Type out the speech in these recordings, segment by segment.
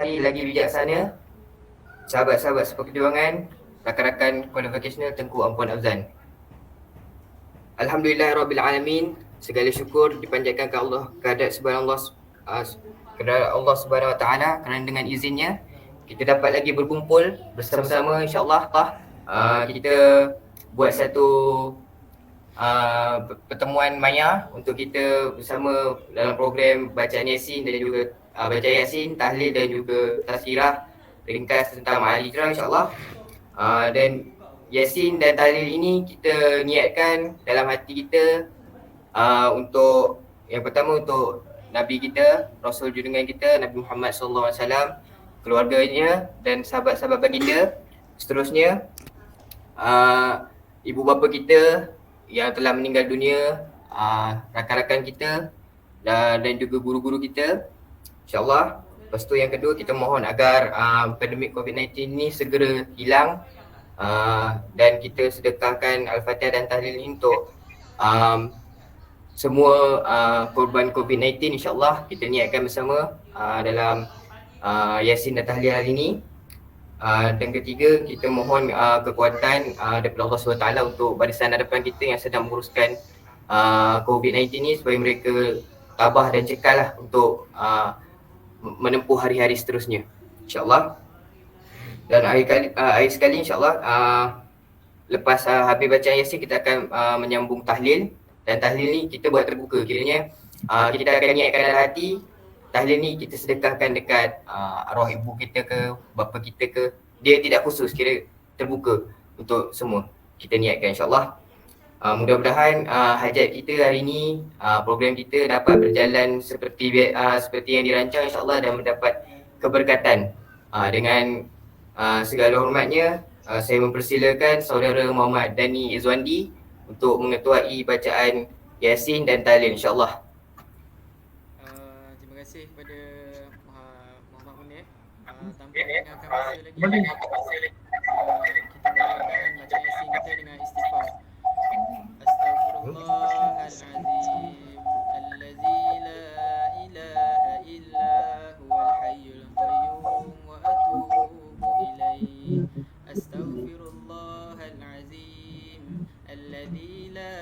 lagi bijaksana, sahabat-sahabat seperjuangan, rakan-rakan kualifikasional Tengku Ampuan Afzan. Alhamdulillahirrabbilalamin. Segala syukur dipanjatkan ke Allah, kehadrat Allah Subhanahu Wa Taala, kerana dengan izinnya kita dapat lagi berkumpul bersama-sama, insya-Allah. Kita buat satu pertemuan maya untuk kita bersama dalam program bacaan Yasin dan juga baca Yasin, tahlil dan juga tazkirah ringkas tentang Ma'al Hijrah, insya-Allah. Dan Yasin dan tahlil ini kita niatkan dalam hati kita untuk yang pertama untuk Nabi kita, Rasul junjungan kita Nabi Muhammad SAW, keluarganya dan sahabat-sahabat baginda. Seterusnya ibu bapa kita yang telah meninggal dunia, rakan-rakan kita dan juga guru-guru kita, insya-Allah. Lepas tu yang kedua, kita mohon agar pandemik COVID-19 ni segera hilang, dan kita sedekahkan Al-Fatihah dan tahlil ini untuk semua korban COVID-19, insya-Allah. Kita niatkan bersama dalam Yasin dan tahlil hari ini. Dan ketiga, kita mohon kekuatan daripada Allah SWT untuk barisan hadapan kita yang sedang menguruskan COVID-19 ni, supaya mereka tabah dan cekal lah untuk menempuh hari-hari seterusnya, insya-Allah. Dan akhir sekali, insya-Allah, lepas habis bacaan Yasin, kita akan menyambung tahlil. Dan tahlil ni kita buat terbuka, kiranya kita akan niatkan dalam hati. Tahlil ni kita sedekahkan dekat arwah ibu kita ke, bapa kita ke. Dia tidak khusus, kira terbuka untuk semua. Kita niatkan, insya-Allah. Mudah-mudahan hajat kita hari ini, program kita dapat berjalan seperti yang dirancang, insya-Allah, dan mendapat keberkatan. Dengan segala hormatnya, saya mempersilakan saudara Muhammad Dani Izwandi untuk mengetuai bacaan Yasin dan tahlil, insya-Allah. Terima kasih kepada Muhammad Munir. Tanpa menggunakan masa lagi, kita mulakan bacaan Yasin kita dengan istighfar. Astaghfirullahalazim allazi la ilaha illa huwal hayyul qayyum wa atubu ilaihi. Astaghfirullahalazim allazi la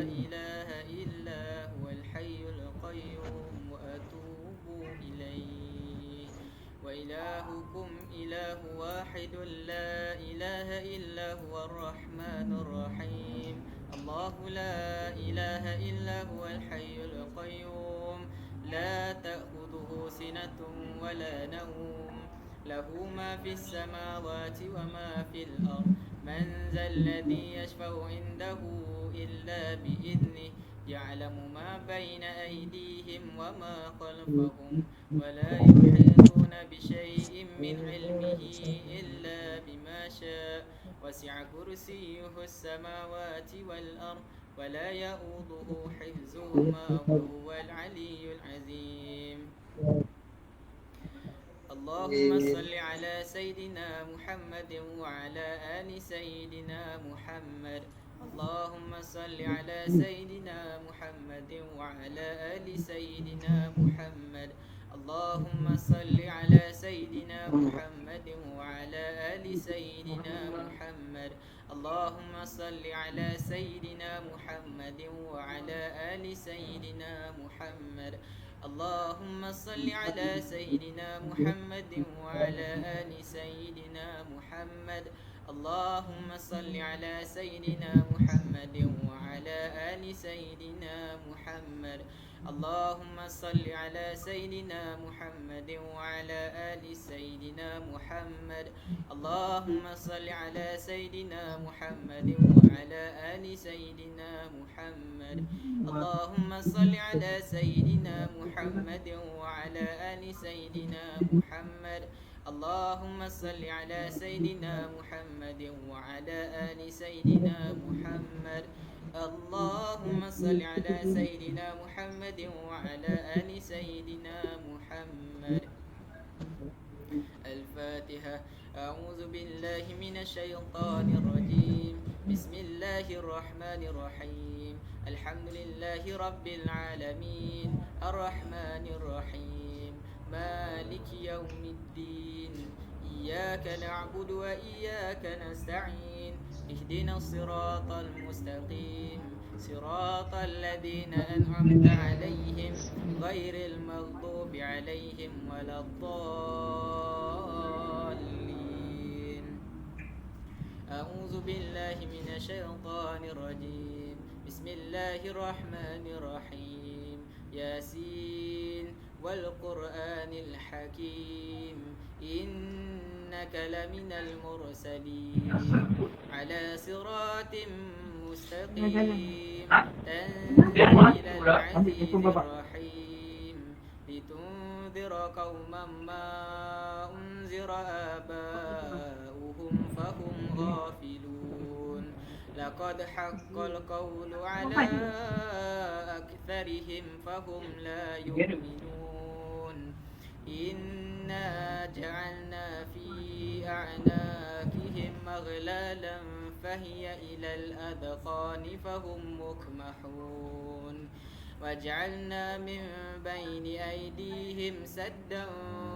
ilaha illa huwal hayyul qayyum wa atubu ilaihi. Wa ilahukum ilahu wahidun la ilaha illa huwar rahmanur rahim. Allahu la ilaha illa huwal hayyul qayyum la ta'khudhuhu sinatun wa la nawm lahu ma fis samawati wa ma fil ard. Man zal ladhi yashfa'u indahu illa bi idhnihi ya'lamu ma bayna aydihim wa ma khalfahum wa la yuhituna bi shay'in min 'ilmihi illa bima sha'a. وسع كرسيه السماوات والأرض ولا يؤوده حفظهما وهو العلي العظيم. اللهم صل على سيدنا محمد وعلى آل سيدنا محمد. اللهم صل على سيدنا محمد وعلى آل سيدنا محمد. اللهم صل على سيدنا محمد وعلى آل سيدنا محمد. اللهم صل على سيدنا محمد وعلى آل سيدنا محمد. اللهم صل على سيدنا محمد وعلى آل سيدنا محمد. اللهم صل على سيدنا محمد وعلى آل سيدنا محمد. اللهم صل على سيدنا محمد وعلى آل سيدنا محمد. اللهم صل على سيدنا محمد وعلى آل سيدنا محمد. اللهم صل على سيدنا محمد وعلى آل سيدنا محمد. اللهم صل على سيدنا محمد وعلى آل سيدنا محمد. اللهم صل على سيدنا محمد وعلى آل سيدنا محمد. الفاتحة. أعوذ بالله من الشيطان الرجيم. بسم الله الرحمن الرحيم. الحمد لله رب العالمين الرحمن الرحيم مالك يوم الدين إياك نعبد وإياك نستعين اهدنا الصراط المستقيم صراط الذين أنعمت عليهم غير المغضوب عليهم ولا الضالين. أعوذ بالله من الشيطان الرجيم. بسم الله الرحمن الرحيم. ياسين والقرآن الحكيم إنك لمن المرسلين على صراط مستقيم تنزيل العزيز الرحيم لتنذر قوما ما أنذر آباؤهم فهم غافلون لقد حق القول على أكثرهم فهم لا يؤمنون إنا جعلنا في أعناقهم أغلالا فهي إلى الأذقان فهم مقمحون وجعلنا من بين أيديهم سدا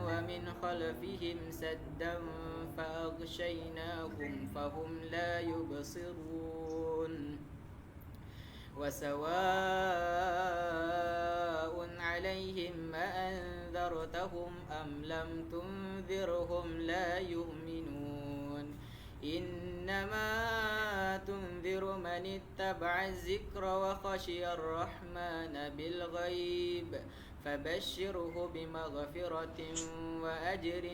ومن خلفهم سدا فأغشيناهم فهم لا يبصرون وسواء عليهم أأنذرتهم أم لم تنذرهم لا يؤمنون إنما تنذر من اتبع الذكر وخشي الرحمن بالغيب فبشره بمغفرة وأجر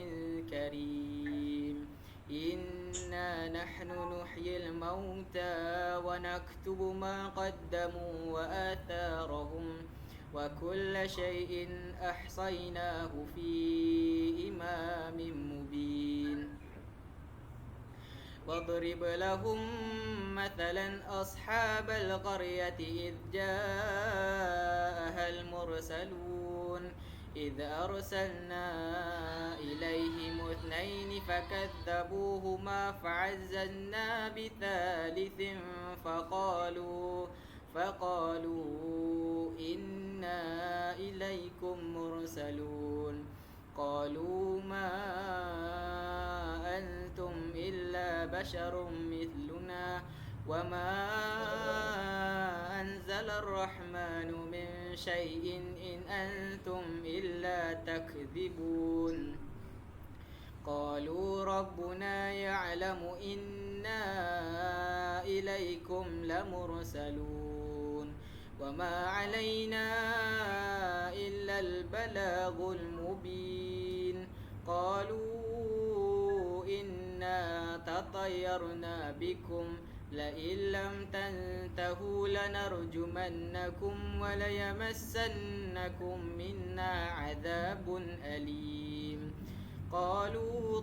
كريم إنا نحن نحيي الموتى ونكتب ما قدموا وآثارهم وكل شيء أحصيناه في إمام مبين واضرب لهم مثلا أصحاب القرية إذ جاءها المرسلون إذ أرسلنا إليهم اثنين فكذبوهما فعززنا بثالث فقالوا إنا إليكم مرسلون قالوا ما أنتم إلا بشر مثلنا وما أنزل الرحمن من شيء إن أنتم إلا تكذبون قالوا ربنا يعلم إنا إليكم لمرسلون وما علينا إلا البلاغ المبين قالوا إنا تطيرنا بكم لئن لم تنتهوا لنرجمنكم وليمسنكم منا عذاب أليم قالوا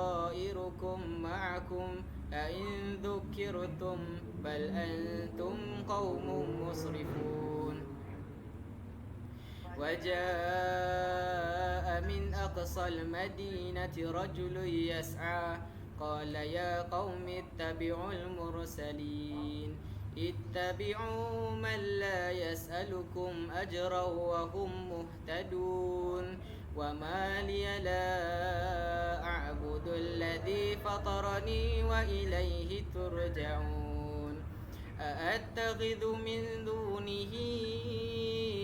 طائركم معكم أئن ذكرتم بل أنتم قوم مسرفون وجاء من أقصى المدينة رجل يسعى قال يا قوم اتبعوا المرسلين اتبعوا من لا يسألكم أجرا وهم مهتدون وما لي لا أعبد الذي فطرني وإليه ترجعون أأتخذ من دونه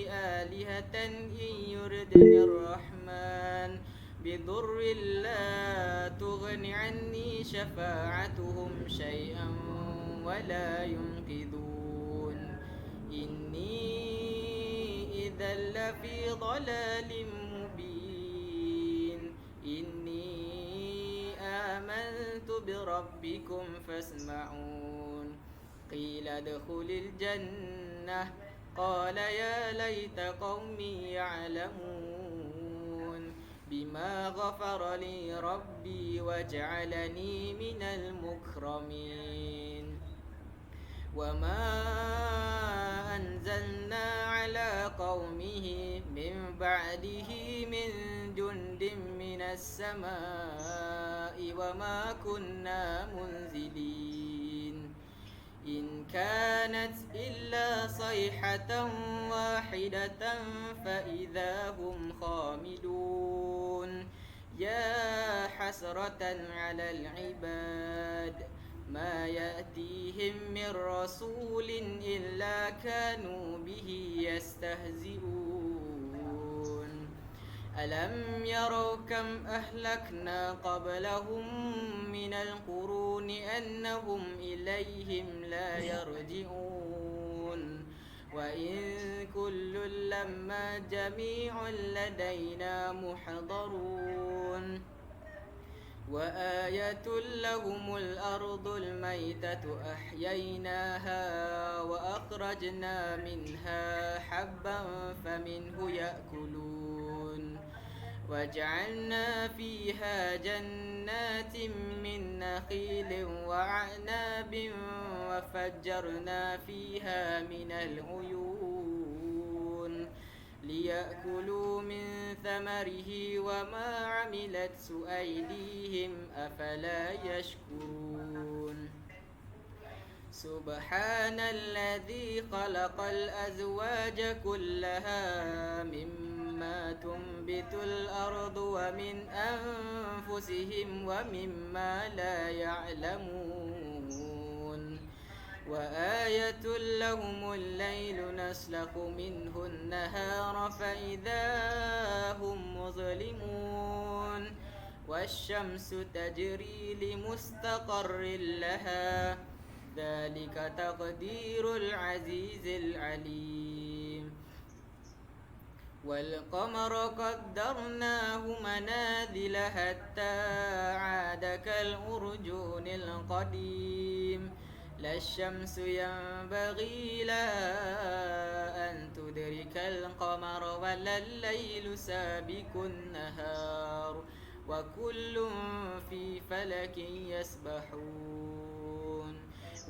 آلهة إن يردني الرحمن بضر لا تغن عني شفاعتهم شيئا ولا ينقذون إني إذا لفي ضلال مبين إني آمنت بربكم فاسمعون قيل ادخل الجنة قال يا ليت قومي يعلمون بما غفر لي ربي وجعلني من المكرمين وما أنزلنا على قومه من بعده من جند من السماء وما كنا منزلين إن كانت إلا صيحة واحدة فإذا هم خامدون يا حسرة على العباد ما يأتيهم من رسول إلا كانوا به يستهزئون ألم يروا كم أهلكنا قبلهم من القرون أنهم إليهم لا يرجعون وإن كل لما جميع لدينا محضرون وآية لهم الأرض الميتة أحييناها وأخرجنا منها حبا فمنه يأكلون وجعلنا فيها جنات من نخيل وعناب وفجرنا فيها من العيون ليأكلوا من ثمره وما عملت أيديهم أفلا يشكرون سبحان الذي خلق الأزواج كلها مما تنبت الأرض ومن أنفسهم ومما لا يعلمون وآية لهم الليل نسلخ منه النهار فإذا هم مظلمون والشمس تجري لمستقر لها ذلك تقدير العزيز العليم والقمر قدرناه منازل حتى عاد كالأرجون القديم لا الشمس ينبغي لها أن تدرك القمر ولا الليل سابق النهار وكل في فلك يسبحون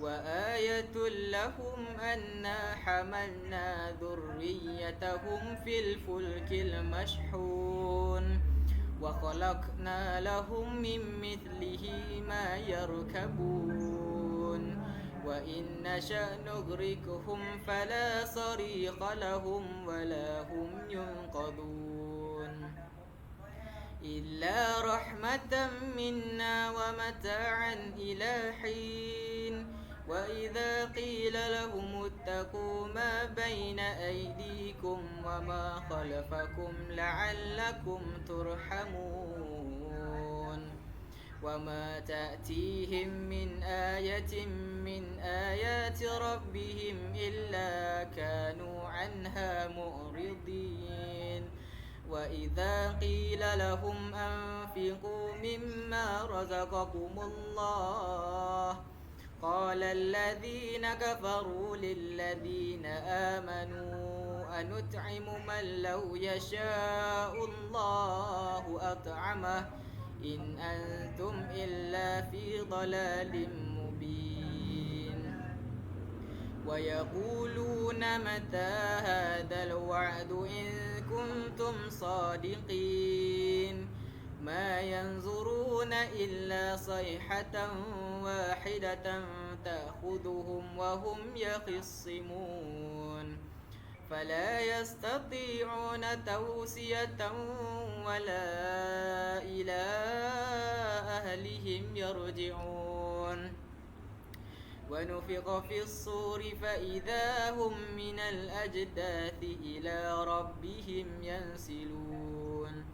وآية لهم أنا حملنا ذريتهم في الفلك المشحون وخلقنا لهم من مثله ما يركبون وإن نشأ نغرقهم فلا صريخ لهم ولا هم ينقذون إلا رحمة منا ومتاعا إلى حين وإذا قيل لهم اتقوا ما بين أيديكم وما خلفكم لعلكم ترحمون وما تأتيهم من آية من آيات ربهم إلا كانوا عنها معرضين وإذا قيل لهم أنفقوا مما رزقكم الله قال الذين كفروا للذين آمنوا أنطعم من لو يشاء الله أطعمه إن أنتم إلا في ضلال مبين ويقولون متى هذا الوعد إن كنتم صادقين ما ينظرون إلا صيحة واحدة تأخذهم وهم يخصمون فلا يستطيعون توصية ولا إلى أهلهم يرجعون ونفخ في الصور فإذا هم من الأجداث إلى ربهم ينسلون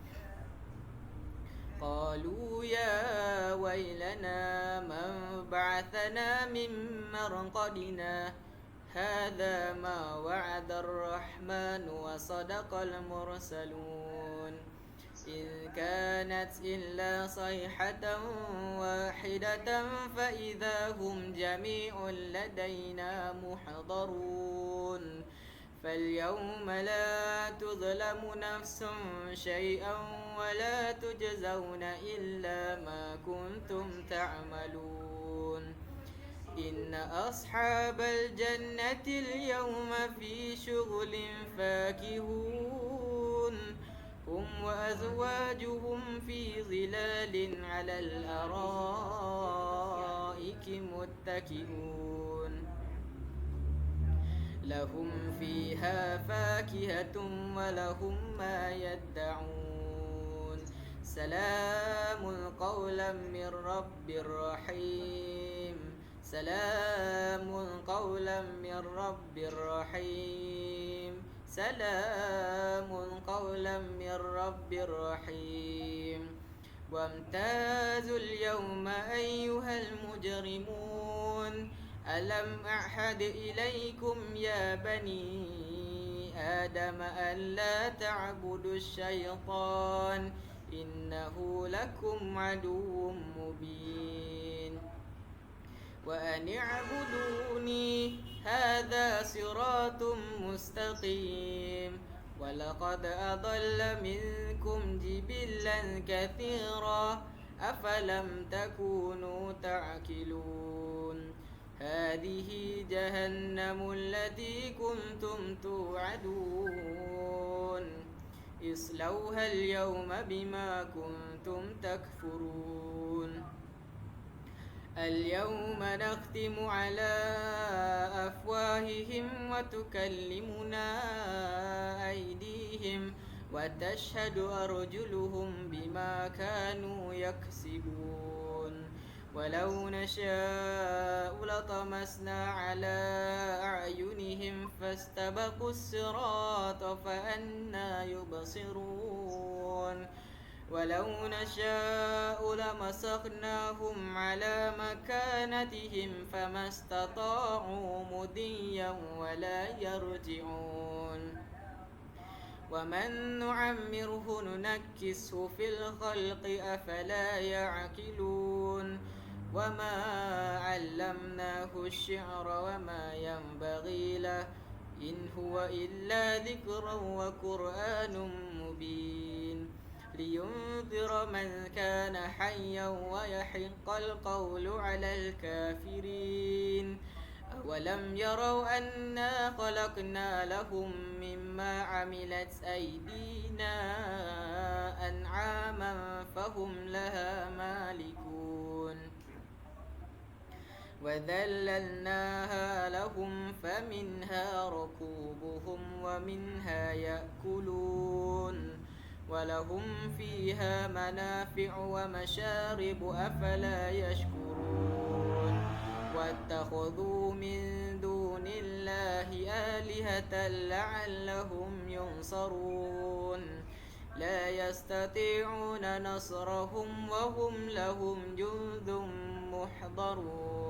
قالوا يا ويلنا من بعثنا من مرقدنا هذا ما وعد الرحمن وصدق المرسلون إن كانت إلا صيحة واحدة فإذا هم جميع لدينا محضرون فاليوم لا تظلم نفس شيئا ولا تجزون إلا ما كنتم تعملون إن أصحاب الجنة اليوم في شغل فاكهون هم وأزواجهم في ظلال على الأرائك متكئون لهم فيها فاكهة ولهم ما يدعون سلام قولا من رب رحيم سلام قولا من رب رحيم سلام قولا من رب رحيم وامتازوا اليوم أيها المجرمون ألم أعهد إليكم يا بني آدم ألا تعبدوا الشيطان إنه لكم عدو مبين وأن اعبدوني هذا صراط مستقيم ولقد أضل منكم جبلا كثيرا أفلم تكونوا تعقلون هذه جهنم التي كنتم توعدون اصلوها اليوم بما كنتم تكفرون اليوم نختم على أفواههم وتكلمنا أيديهم وتشهد أرجلهم بما كانوا يكسبون ولو نشاء لطمسنا على أعينهم فاستبقوا الصراط فأنى يبصرون ولو نشاء لمسخناهم على مكانتهم فما استطاعوا مضيا ولا يرجعون ومن نعمره ننكسه في الخلق أفلا يعقلون وما علمناه الشعر وما ينبغي له إن هو إلا ذكر وقرآن مبين لينذر من كان حيا ويحق القول على الكافرين أولم يروا أنا خلقنا لهم مما عملت أيدينا أنعاما فهم لها مالكون وذللناها لهم فمنها ركوبهم ومنها يأكلون ولهم فيها منافع ومشارب أفلا يشكرون واتخذوا من دون الله آلهة لعلهم ينصرون لا يستطيعون نصرهم وهم لهم جند محضرون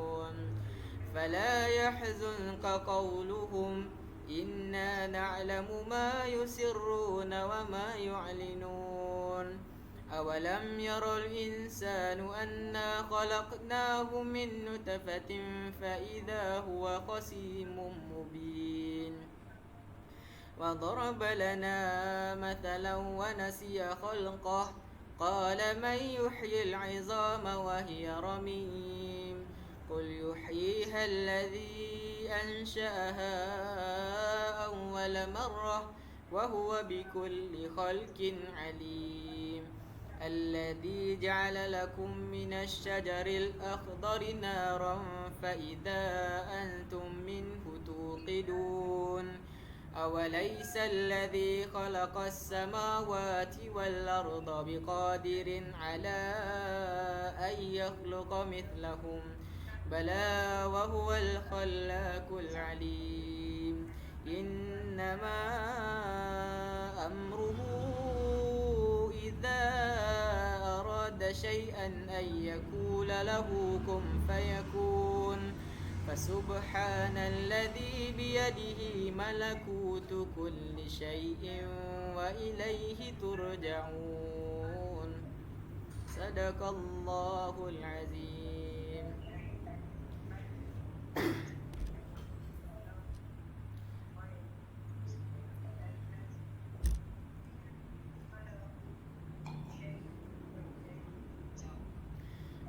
فلا يحزنك قولهم إنا نعلم ما يسرون وما يعلنون أولم ير الإنسان أنا خلقناه من نطفة فإذا هو خصيم مبين وضرب لنا مثلا ونسي خلقه قال من يحيي العظام وهي رميم قل يحييها الذي أنشأها أول مرة وهو بكل خلق عليم الذي جعل لكم من الشجر الأخضر نارا فإذا أنتم منه توقدون أوليس الذي خلق السماوات والأرض بقادر على أن يخلق مثلهم بلى وهو الخلاق العليم إنما أمره إذا أراد شيئا أن يقول له كن فيكون فسبحان الذي بيده ملكوت كل شيء وإليه ترجعون صدق الله العظيم.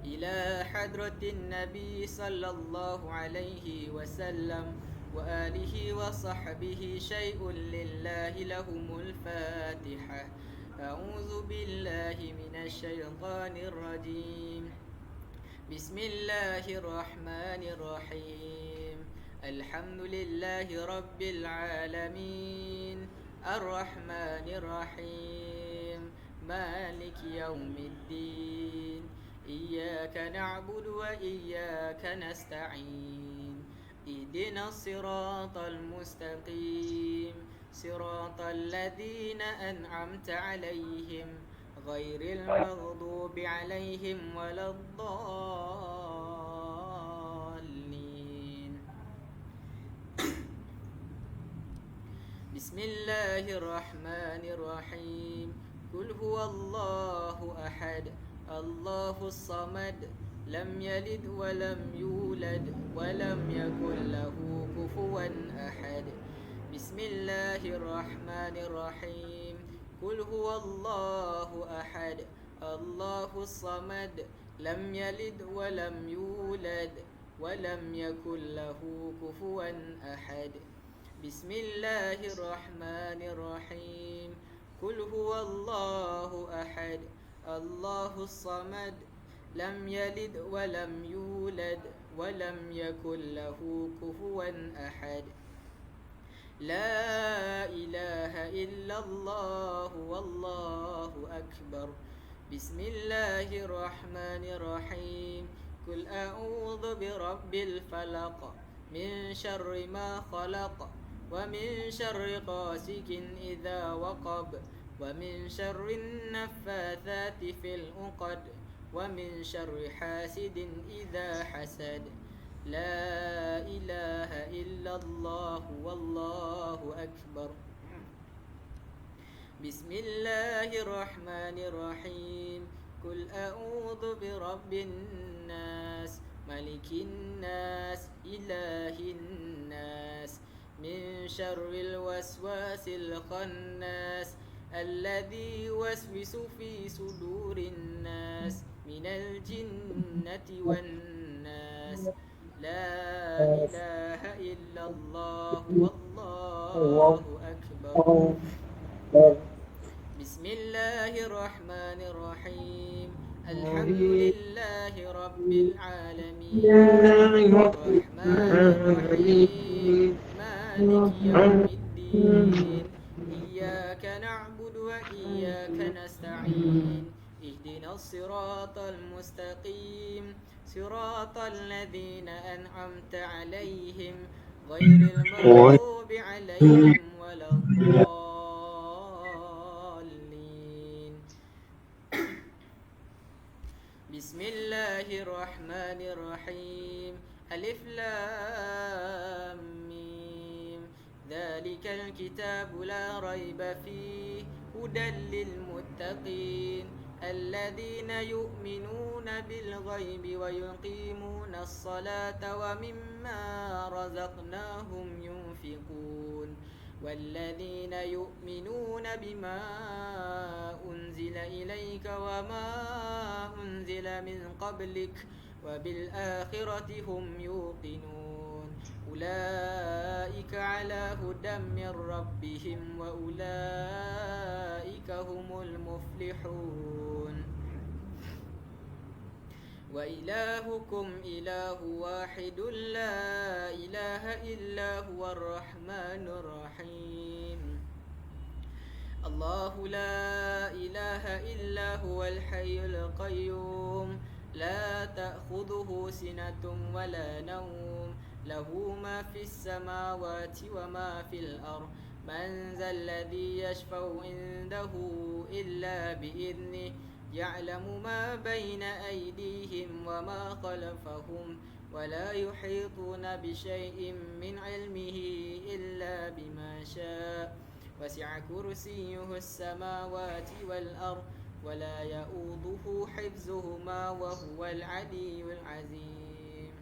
إلى حضرة النبي صلى الله عليه وسلم وآله وصحبه شيء لله لهم الفاتحة. أعوذ بالله من الشيطان الرجيم. بسم الله الرحمن الرحيم. الحمد لله رب العالمين الرحمن الرحيم مالك يوم الدين إياك نعبد وإياك نستعين اهدنا الصراط المستقيم صراط الذين أنعمت عليهم غير المغضوب عليهم ولا الضالين. بسم الله الرحمن الرحيم قل هو الله أحد الله الصمد لم يلد ولم يولد ولم يكن له كفوا أحد. بسم الله الرحمن الرحيم قل هو الله أحد الله الصمد لم يلد ولم يولد ولم يكن له كفوا أحد. بسم الله الرحمن الرحيم قل هو الله أحد الله الصمد لم يلد ولم يولد ولم يكن له كفوا أحد. لا إله إلا الله والله أكبر. بسم الله الرحمن الرحيم قل أعوذ برب الفلق من شر ما خلق ومن شر غاسق إذا وقب ومن شر النفاثات في العقد ومن شر حاسد إذا حسد. لا إله إلا الله والله أكبر. بسم الله الرحمن الرحيم قل أعوذ برب الناس ملك الناس إله الناس من شر الوسواس الخناس الذي يوسوس في صدور الناس من الجنة والناس. لا إله إلا الله والله أكبر. بسم الله الرحمن الرحيم الحمد لله رب العالمين الرحمن الرحيم مالك يوم الدين إياك نعبد وإياك نستعين اهدنا الصراط المستقيم صراط الذين أنعمت عليهم غير المغضوب عليهم ولا الضالين. بسم الله الرحمن الرحيم ألف لام ميم ذلك الكتاب لا ريب فيه هدى للمتقين الذين يؤمنون بالغيب ويقيمون الصلاة ومما رزقناهم ينفقون والذين يؤمنون بما أنزل إليك وما أنزل من قبلك وبالآخرة هم يوقنون أولئك على هدى من ربهم وأولئك هم المفلحون. وإلهكم إله واحد لا إله إلا هو الرحمن الرحيم. الله لا إله إلا هو الحي القيوم لا تأخذه سنة ولا نوم له ما في السماوات وما في الأرض من ذا الذي يشفع عنده إلا بإذنه يعلم ما بين أيديهم وما خلفهم ولا يحيطون بشيء من علمه إلا بما شاء وسع كرسيه السماوات والأرض ولا يؤوده حفظهما وهو العلي العظيم.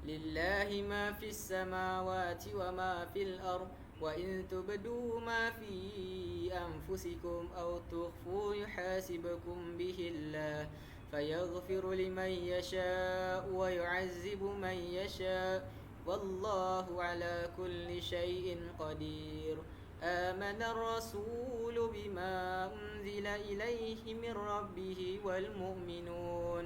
لله ما في السماوات وما في الأرض وإن تبدوا ما في أنفسكم أو تخفوا يحاسبكم به الله فيغفر لمن يشاء ويعذب من يشاء والله على كل شيء قدير. آمن الرسول بما أنزل إليه من ربه والمؤمنون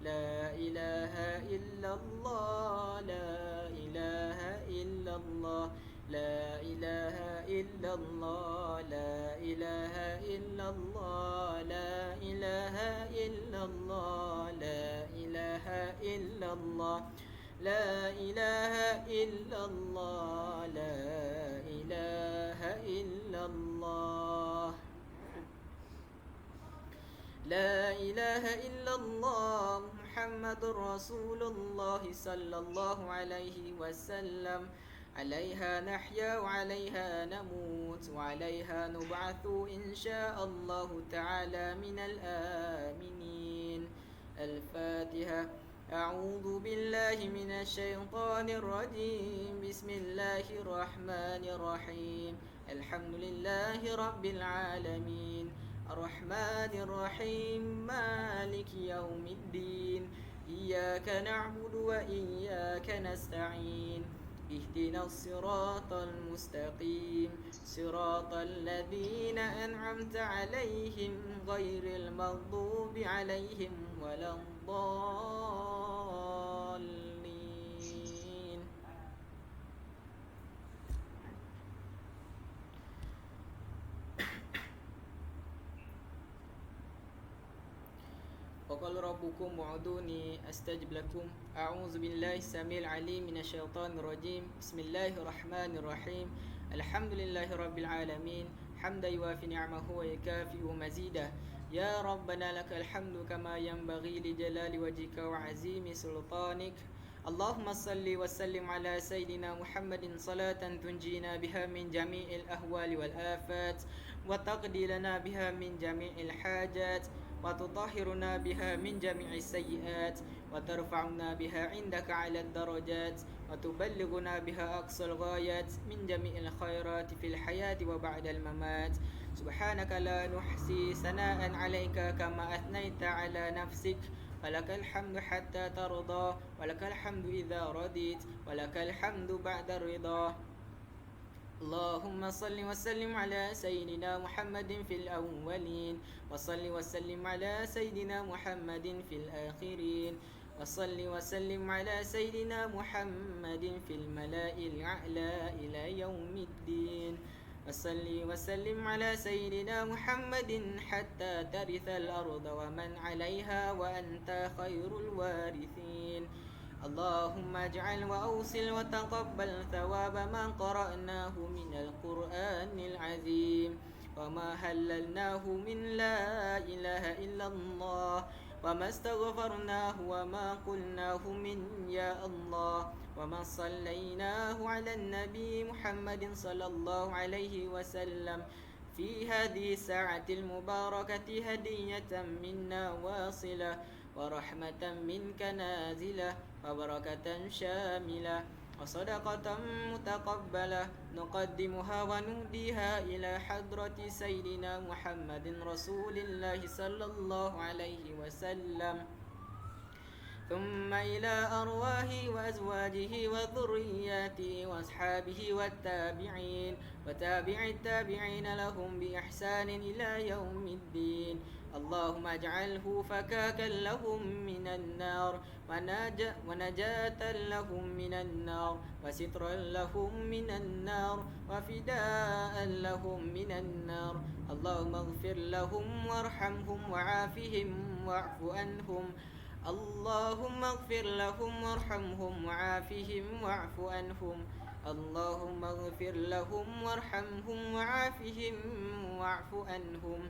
لا إله إلا الله لا إله إلا الله لا إله إلا الله لا إله إلا الله لا إله إلا الله لا إله إلا الله لا إله إلا الله لا إله إلا الله لا إله إلا الله محمد رسول الله صلى الله عليه وسلم عليها نحيا وعليها نموت وعليها نبعث إن شاء الله تعالى من الآمنين. الفاتحة. أعوذ بالله من الشيطان الرجيم. بسم الله الرحمن الرحيم. الحمد لله رب العالمين الرحمن الرحيم مالك يوم الدين إياك نعبد وإياك نستعين اهدنا الصراط المستقيم صراط الذين أنعمت عليهم غير المغضوب عليهم ولا الضالين. وقال ربكم ادعوني أستجب لكم. أعوذ بالله السميع العليم من الشيطان الرجيم. بسم الله الرحمن الرحيم. الحمد لله رب العالمين حمدا يوافي نعمه ويكافئ مزيده. يا ربنا لك الحمد كما ينبغي لجلال وجهك وعزيم سلطانك. اللهم صل وسلم على سيدنا محمد صلاة تنجينا بها من جميع الأهوال والآفات وتقضي لنا بها من جميع الحاجات وتطهرنا بها من جميع السيئات وترفعنا بها عندك على الدرجات وتبلغنا بها أقصى الغايات من جميع الخيرات في الحياة وبعد الممات. سبحانك لا نحصي ثناء عليك كما أثنيت على نفسك ولك الحمد حتى ترضى ولك الحمد إذا رضيت ولك الحمد بعد الرضا. اللهم صل وسلم على سيدنا محمد في الأولين وصل وسلم على سيدنا محمد في الآخرين وصل وسلم على سيدنا محمد في الملأ الأعلى إلى يوم الدين وصل وسلم على سيدنا محمد حتى ترث الأرض ومن عليها وأنت خير الوارثين. اللهم اجعل وأوصل وتقبل ثواب ما قرأناه من القرآن العظيم وما هللناه من لا إله إلا الله وما استغفرناه وما قلناه من يا الله وما صليناه على النبي محمد صلى الله عليه وسلم في هذه الساعة المباركة هدية منا واصلة ورحمة منك نازلة وبركة شاملة وصدقة متقبلة نقدمها ونوديها إلى حضرة سيدنا محمد رسول الله صلى الله عليه وسلم ثم إلى أرواح وأزواجه وذرياته وأصحابه والتابعين وتابع التابعين لهم بإحسان إلى يوم الدين. اللهم اجعله فكاكا لهم من النار ونجاة لهم من النار وسترا لهم من النار وفداء لهم من النار. اللهم اغفر لهم وارحمهم وعافهم واعف عنهم. اللهم اغفر لهم وارحمهم وعافهم واعف عنهم. اللهم اغفر لهم وارحمهم وعافهم واعف عنهم.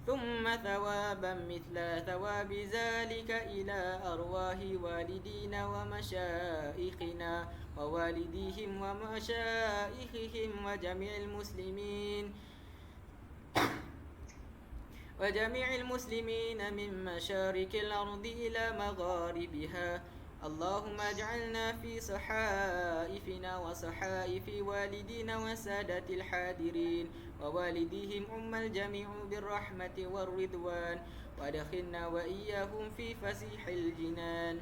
ثم ثوابا مثل ثواب ذلك إلى أرواح والدينا ومشائخنا ووالديهم ومشائخهم وجميع المسلمين من مشارق الأرض إلى مغاربها. اللهم اجعلنا في صحائفنا وصحائف والدينا وسادة الحاضرين ووالديهم الجميع بالرحمة والرضوان وادخلنا وإياهم في فسيح الجنان.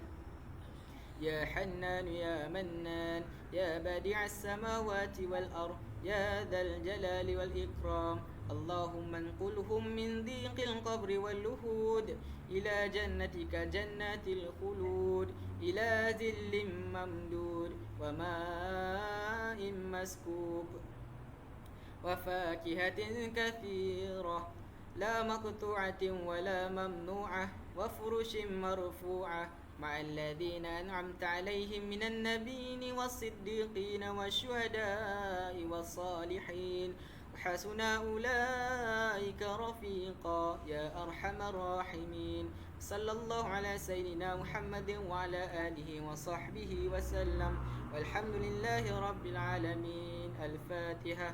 يا حنان يا منان يا بديع السماوات والأرض يا ذا الجلال والإكرام. اللهم انقلهم من ضيق القبر واللهود إلى جنتك جنات الخلود إلى ذل ممدود وماء مسكوب وفاكهة كثيرة لا مقطوعة ولا ممنوعة وفرش مرفوعة مع الذين أنعمت عليهم من النبيين والصديقين والشهداء والصالحين وحسن أولئك رفيقا يا أرحم الراحمين صلى الله على سيدنا محمد وعلى آله وصحبه وسلم والحمد لله رب العالمين. الفاتحة.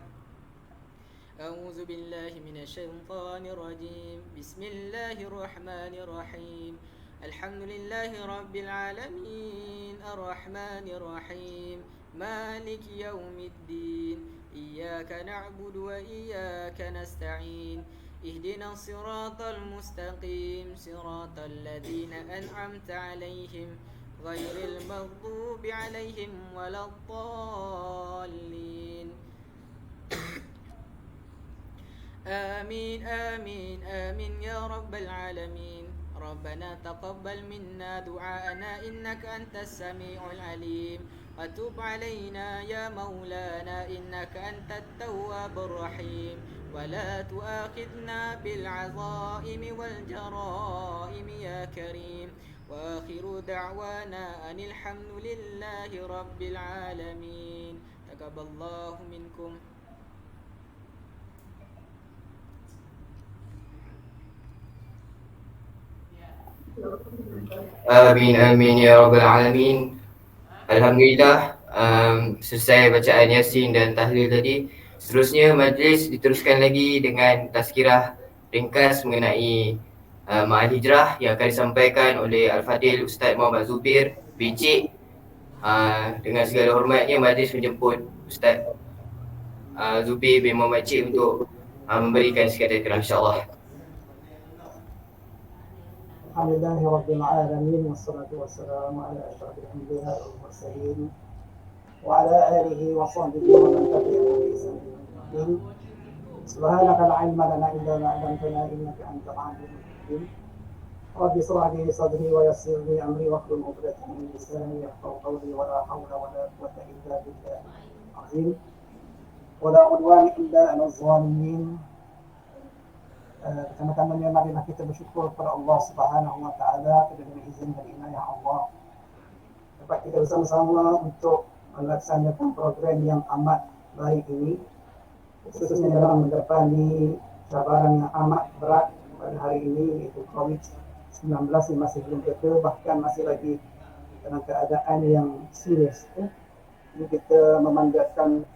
أعوذ بالله من الشيطان الرجيم. بسم الله الرحمن الرحيم. الحمد لله رب العالمين الرحمن الرحيم مالك يوم الدين إياك نعبد وإياك نستعين اهدنا الصراط المستقيم صراط الذين أنعمت عليهم غير المغضوب عليهم ولا الضالين. آمين آمين آمين يا رب العالمين. ربنا تقبل منا دعاءنا إنك أنت السميع العليم وتب علينا يا مولانا إنك أنت التواب الرحيم ولا تؤاخذنا بالعظائم والجرائم يا كريم وآخر دعوانا أن الحمد لله رب العالمين. تقبل الله منكم. Amin amin ya rabbal alamin. Alhamdulillah, selesai bacaan Yasin dan tahlil tadi. Seterusnya majlis diteruskan lagi dengan tazkirah ringkas mengenai Ma'al Hijrah yang akan disampaikan oleh Al-Fadil Ustaz Muhammad Zubir BC. Dengan segala hormatnya majlis menjemput Ustaz Zubir bin Muhammad Cik untuk memberikan sikit tazkirah, insya-Allah. Alhamdulillah Rabbil Alamin wassalatu wassalamu ala asyrafil anbiya wal mursalin wa ala alihi wa sahbihi wa man tabi'ahum bi ihsan ila yaumil din. Subhanaka la ilma lana illa ma 'allamtana innaka antal alimul hakim. Rabbi ishrah li sadri wa yassir li amri wahlul 'uqdatam min lisani yafqahu qawli wa la hawla wa la quwwata illa billahil azim. Wa la 'udwana illa 'alal zalimin. Pertama-tamanya marilah kita bersyukur kepada Allah Subhanahu wa taala kerana izin dan inayah Allah dapat kita bersama-sama untuk melaksanakan program yang amat baik ini, khususnya dalam menghadapi cabaran yang amat berat pada hari ini, iaitu COVID-19 yang masih belum reda, bahkan masih lagi dalam keadaan yang serius. Jadi kita memanjatkan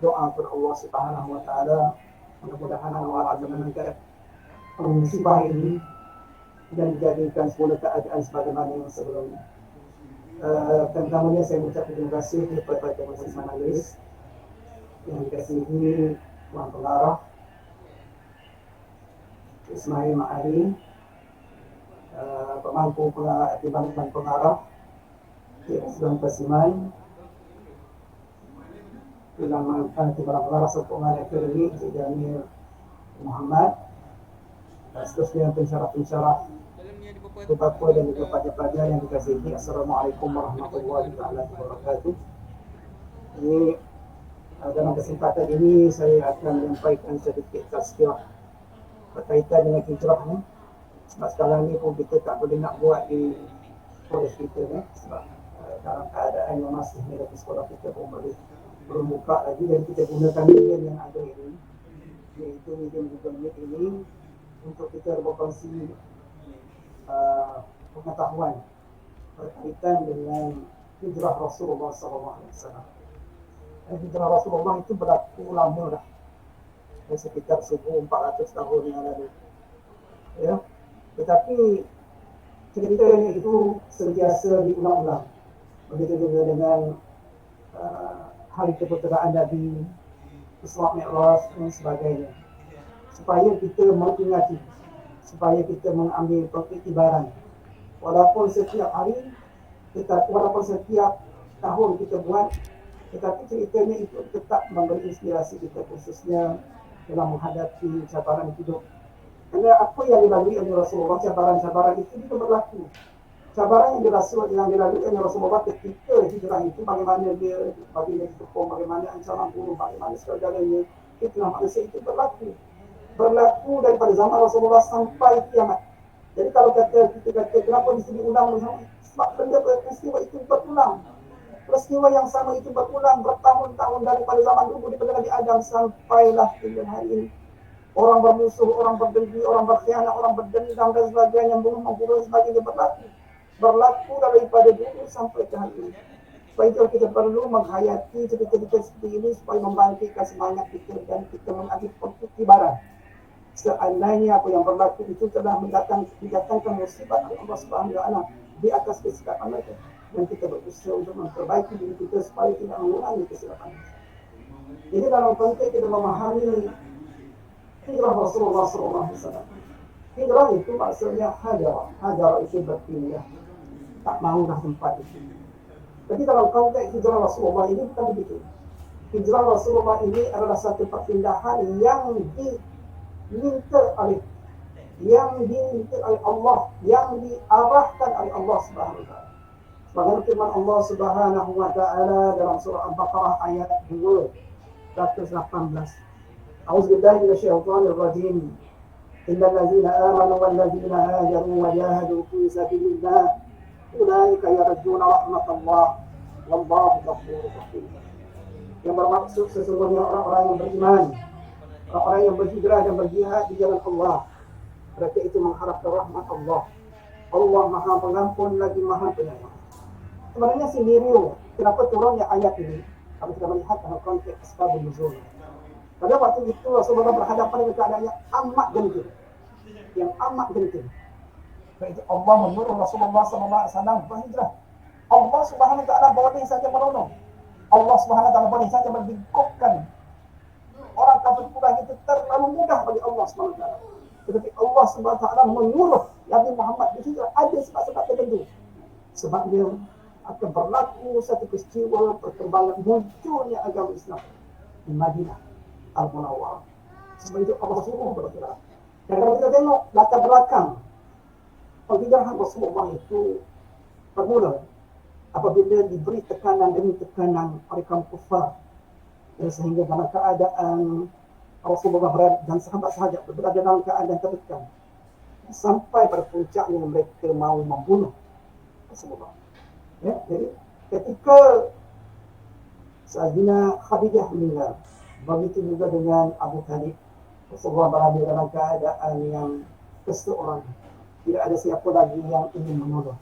doa kepada Allah Subhanahu wa taala, mudah-mudahan Allah akan mengangkat musibah ini dan dijadikan semula keadaan sebagaimana yang sebelumnya. Pertamanya saya mengucapkan terima kasih kepada Majlis Majlis yang dikasihi Tuan Pengarah Ismail Ma'ari, pemangku Timbalan Pengarah Tuan Pasiman, Timbalan Pengarah Sokongan Akademi Encik Jamil Muhammad, seterusnya pensyarah-pensyarah Bapa dan juga pelajar-pelajar yang dikasihi. Assalamualaikum warahmatullahi wabarakatuh. Ini dalam kesempatan ini saya akan menyampaikan sedikit tazkirah berkaitan dengan hijrah ni. Sebab sekarang ni pun kita tak boleh nak buat di sekolah kita ni, sebab dalam keadaan yang masih negatif sekolah kita pun belum buka lagi, dan kita gunakan medium yang ada ini, iaitu medium Google Meet ini, untuk kita berkongsi pengetahuan berkaitan dengan hijrah Rasulullah SAW. Hijrah Rasulullah itu berlaku lama dah, sekitar 1400 tahun yang lalu. Ya, tetapi ceritanya itu sentiasa diulang-ulang. Begitu juga dengan hari keputeraan Nabi, Isra Mi'raj dan sebagainya. Supaya kita mengingati, supaya kita mengambil pengiktibaran. Walaupun setiap hari, walaupun setiap tahun kita buat, tetapi ceritanya itu tetap memberi inspirasi kita, khususnya dalam menghadapi cabaran hidup. Kerana apa yang dilalui oleh Rasulullah, cabaran-cabaran itu juga berlaku. Cabaran yang dilalui oleh Rasulullah ketika hijrah itu, bagaimana dia baginda dikepung, bagaimana ancaman bunuh, bagaimana segala-galanya, fitnah manusia itu berlaku daripada zaman Rasulullah sampai kiamat. Jadi kalau kita kata kenapa mesti diulang, sebab benda peristiwa itu berulang. Peristiwa yang sama itu berulang bertahun-tahun daripada zaman dulu, daripada Nabi Adam sampailah hingga hari ini. Orang bermusuh, orang berdengki, orang berkhianat, orang berdendam dan sebagainya, membunuh sebagainya berlaku daripada dulu sampai ke hari ini. Sebab itu kita perlu menghayati cerita-cerita seperti ini supaya membangkitkan semangat kita dan kita mengambil pertibaran. Seandainya apa yang berlaku itu telah mendatangkan musibah Allah Subhanahu Wa Taala di atas kesilapan mereka, dan kita berusaha untuk memperbaiki diri kita supaya tidak mengulangi kesilapan. Jadi dalam konteks kita memahami hijrah Rasulullah SAW. Hijrah itu maksudnya hajar itu berpindah, tak mahulah tempat itu. Jadi dalam konteks hijrah Rasulullah ini bukan begitu. Hijrah Rasulullah ini adalah satu perpindahan yang diminta oleh Allah, yang diarahkan oleh Allah Subhanahu Wa Taala. Sebagaimana firman Allah Subhanahu Wa Taala dalam surah Al-Baqarah ayat 218. A'udzubillahi minasyaitonir rajim. Innal ladzina amanu wal ladzina hajaru wa jahadu fi sabilillah ulaika yarjuna rahmatallah wallahu ghafurur rahim. Yang bermaksud sesungguhnya orang-orang yang beriman, orang yang berhijrah dan berjihad di jalan Allah, mereka itu mengharapkan rahmat Allah. Allah Maha Pengampun lagi Maha Penyayang. Sebenarnya sendiri, kenapa turunnya ayat ini? Kalau kita melihat dalam konteks asbabun nuzul. Pada waktu itu Rasulullah berhadapan dengan keadaan yang amat genting. Jadi Allah menyuruh Rasulullah SAW berhijrah. Allah Subhanahu Wa Taala boleh saja menolong. Allah Subhanahu Wa Taala boleh saja membingkokkan orang kafir Quraisy itu terlalu mudah bagi Allah Subhanahu Wa Taala. Tetapi Allah Subhanahu Wa Taala menyuruh Nabi Muhammad berhijrah, ada sebab-sebab tertentu. Sebabnya akan berlaku satu peristiwa perkembangan munculnya agama Islam di Madinah Al-Munawwarah. Sebab itu Allah suruh berhijrah. Dan kalau kita tengok latar belakang penghijrahan Rasulullah itu bermula apabila diberi tekanan demi tekanan oleh kaum kufar, dan sehingga dalam keadaan Rasulullah dan sahabat-sahabat berada dalam keadaan tertekan sampai pada puncaknya mereka mahu membunuh Rasulullah. Ya, jadi ketika Sayyidina Khadijah meninggal, begitu juga dengan Abu Talib, Rasulullah berada dalam keadaan yang keseorangan. Tidak ada siapa lagi yang ingin menolong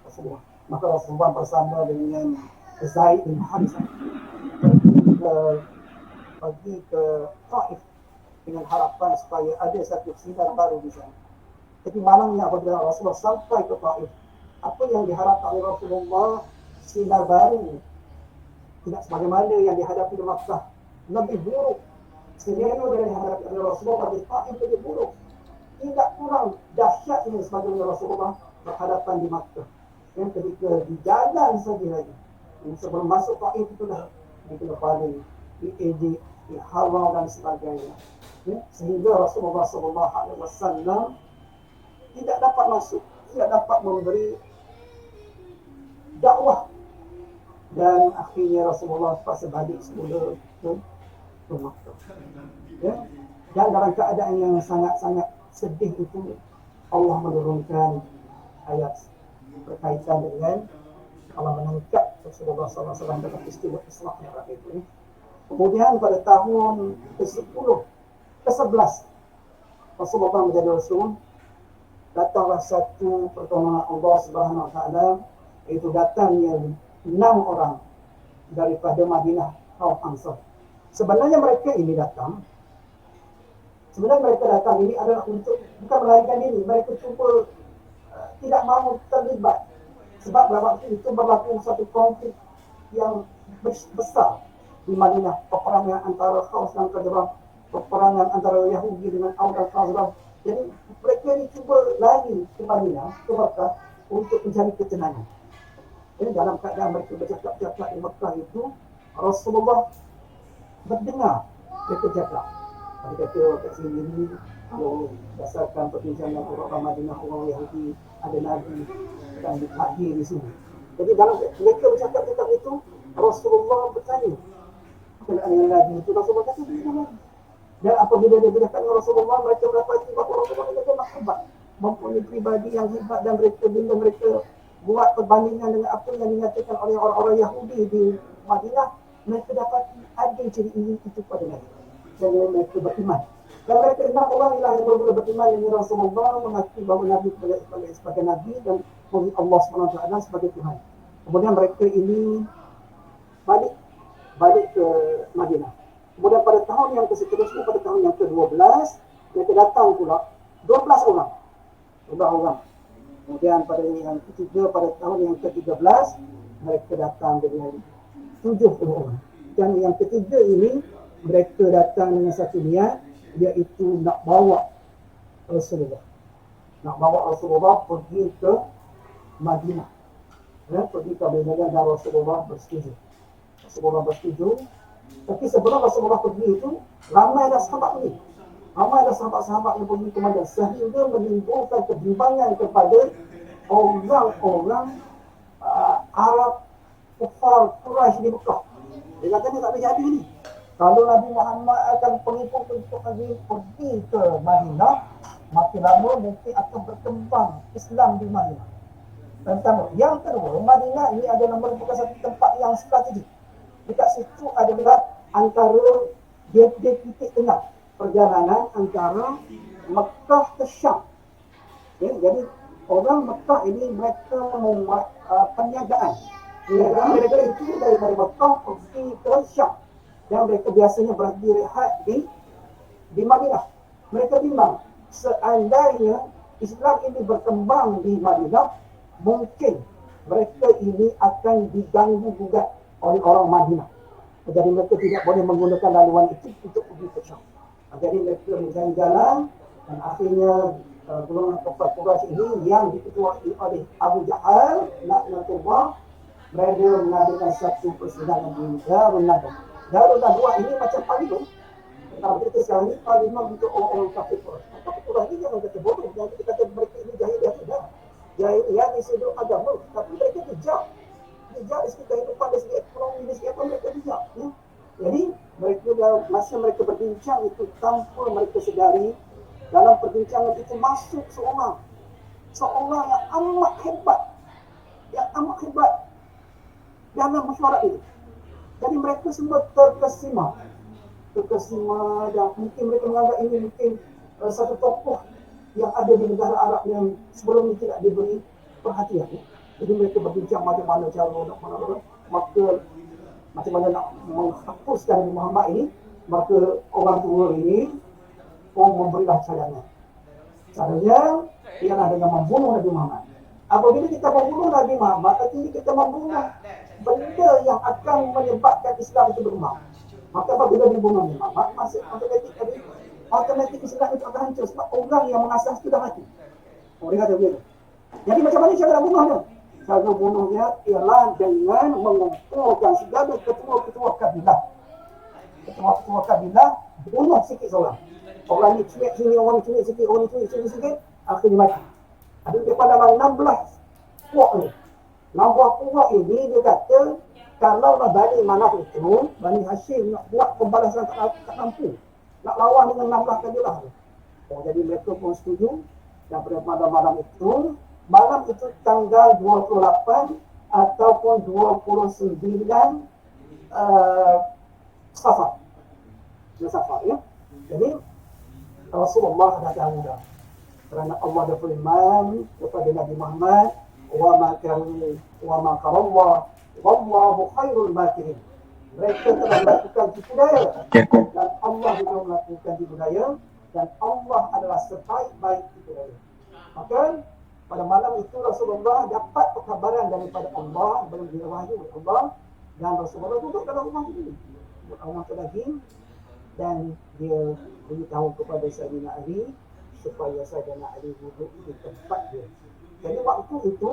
Rasulullah. Maka Rasulullah bersama dengan Zaid bin Harithah pergi ke Taif dengan harapan supaya ada satu sinar baru di sana. Tapi malangnya apabila Rasulullah sampai ke Taif, apa yang diharapkan oleh Rasulullah, sinar baru, tidak sebagaimana yang dihadapi di Makkah, lebih buruk. Sebenarnya dari yang dihadapi oleh Rasulullah di Taif lebih buruk, tidak kurang dahsyat ini sebagaimana Rasulullah berhadapan di Makkah. Yang ketika di jalan saja lagi, sebelum masuk Taif itulah dikena paling, diejek, dihalau dan sebagainya. Ya, sehingga Rasulullah SAW tidak dapat masuk, tidak dapat memberi dakwah, dan akhirnya Rasulullah terpaksa balik semula ke Makkah. Ya, dan dalam keadaan yang sangat-sangat sedih itu, Allah menurunkan ayat berkaitan dengan Allah menangkap Rasulullah SAW dalam istiwa Isra' Mi'raj itu. Kemudian pada tahun ke-10, ke-11 Rasulullah menjadi Rasul, datanglah satu pertolongan Allah Subhanahu Wa Taala, iaitu datangnya 6 orang daripada Madinah, kaum Ansar. Sebenarnya mereka datang ini adalah untuk bukan melarikan diri, mereka cuba tidak mahu terlibat. Sebab pada waktu itu berlaku satu konflik yang besar di Madinah, peperangan antara Khawas dan Khazraj, peperangan antara Yahudi dengan Aus dan Khazraj. Jadi mereka ini cuba lari ke Madinah, ke Makkah untuk mencari ketenangan. Jadi dalam keadaan mereka bercakap-cakap di Makkah itu, Rasulullah mendengar mereka cakap. Dia kata kat sini ni, kalau berdasarkan perbincangan orang Madinah, orang Yahudi, ada Nabi dan hadir di sini. Jadi dalam mereka bercakap-cakap itu, Rasulullah bertanya, kenaan dengan Nabi itu, Rasulullah kata, dia Nabi. Dan apabila dia bercakap dengan Rasulullah, mereka mendapati bahawa Rasulullah itu memang hebat, mempunyai pribadi yang hebat, dan mereka bila mereka buat perbandingan dengan apa yang dinyatakan oleh orang-orang Yahudi di Madinah, mereka dapati ada ciri ini itu pada Nabi. Dan mereka beriman. Dan mereka 6 orang ialah yang benar-benar beriman dengan Rasulullah, mengakui bahawa Nabi sebagai Nabi dan Allah SWT sebagai Tuhan. Kemudian mereka ini balik ke Madinah. Kemudian pada tahun yang seterusnya, pada tahun yang ke-12, mereka datang pula 12 orang. 12 orang. Kemudian pada yang ketiga, pada tahun yang ke-13, mereka datang dengan 70 orang. Dan yang ketiga ini, mereka datang dengan satu niat, iaitu nak bawa Rasulullah. Nak bawa Rasulullah pergi ke Madinah. Ya, pergi ke Madinah dan Rasulullah bersetuju. Rasulullah bersetuju. Tapi sebelum Rasulullah pergi itu, ramai dah sahabat pergi. Ramai dah sahabat-sahabat yang pergi ke Madinah. Sehingga menimbulkan kebimbangan kepada orang-orang Arab, kufar Quraisy di Mekah. Dia kata ni tak boleh jadi ni. Kalau Nabi Muhammad akan pengikut-pengikut Nabi pergi ke Madinah, makin lama mungkin akan berkembang Islam di Madinah. Pertama. Yang kedua, Madinah ini adalah merupakan satu tempat yang strategik. Dekat situ adalah antara dia titik tengah perjalanan antara Mekah ke Syam. Okay, jadi orang Mekah ini mereka membuat perniagaan. Perniagaan mereka itu dari Mekah pergi ke Syam. Dan mereka biasanya beristirahat di Madinah. Mereka bimbang, seandainya Islam ini berkembang di Madinah, mungkin mereka ini akan diganggu gugat oleh orang Madinah. Jadi mereka tidak boleh menggunakan laluan itu untuk pergi ke Syam. Jadi mereka mencari jalan dan akhirnya golongan kafir Quraisy ini yang diketuai oleh Abu Jahal laknatullah, mereka mengadakan satu persidangan di Darun Nadwa. Darun Nadwa ini macam parlimen. Kalau kita sekarang ini parlimen untuk orang-orang kafir Quraisy. Kafir Quraisy ini jangan kata bodoh, jangan kita kata mereka ini jahiliah tidak. Jahiliah di segi agama, tapi mereka bijak dari segi kehidupan, dari segi ekonomi, dari segi apa mereka bijak. Ya. Jadi mereka masa mereka berbincang itu tanpa mereka sedari, dalam perbincangan itu masuk seorang yang amat hebat, dalam mesyuarat itu. Jadi mereka semua terkesima dan mungkin mereka menganggap ini mungkin satu tokoh yang ada di negara Arab yang sebelum ini tidak diberi perhatian. Ya. Jadi mereka berbincang macam mana cara macam mana nak menghapuskan Nabi Muhammad ini. Maka orang tua ini memberilah caranya. Caranya ialah dengan membunuh Nabi Muhammad. Apabila kita membunuh Nabi Muhammad, artinya kita membunuh benda yang akan menyebabkan Islam itu berkembang. Maka apabila dibunuh Nabi Muhammad, automatik Islam itu akan hancur sebab orang yang mengasas itu dah mati. Orang kata begitu. Jadi macam mana cara nak bunuhnya? Cara bunuhnya ialah dengan mengumpulkan segala ketua-ketua kabilah. Ketua-ketua kabilah bunuh sikit seorang. Orang ni cuik sini, orang ni cuik sikit, orang ni cuik sini sikit, akhirnya mati. Ada daripada 16 puak ni. 16 puak ini dia kata, kalau Bani Manaf itu, Bani Hashim nak buat pembalasan tak mampu. Nak lawan dengan 16 kabilah tu. Jadi mereka pun setuju. Dan pada malam itu tanggal 28 ataupun 29 Safar. Safar ya. Jadi Rasulullah dah tahu dah. Kerana Allah dah firman kepada Nabi Muhammad, wa ma karallah wallahu khairul makirin. Mereka telah melakukan tipu daya dan Allah juga melakukan tipu daya dan Allah adalah sebaik-baik tipu daya. Maka pada malam itu Rasulullah dapat perkabaran daripada Allah, belum diwahyu oleh Allah, dan Rasulullah duduk dalam rumah itu. Allah lagi dan dia beritahu kepada Sayyidina Ali supaya Sayyidina Ali duduk di tempat dia. Jadi waktu itu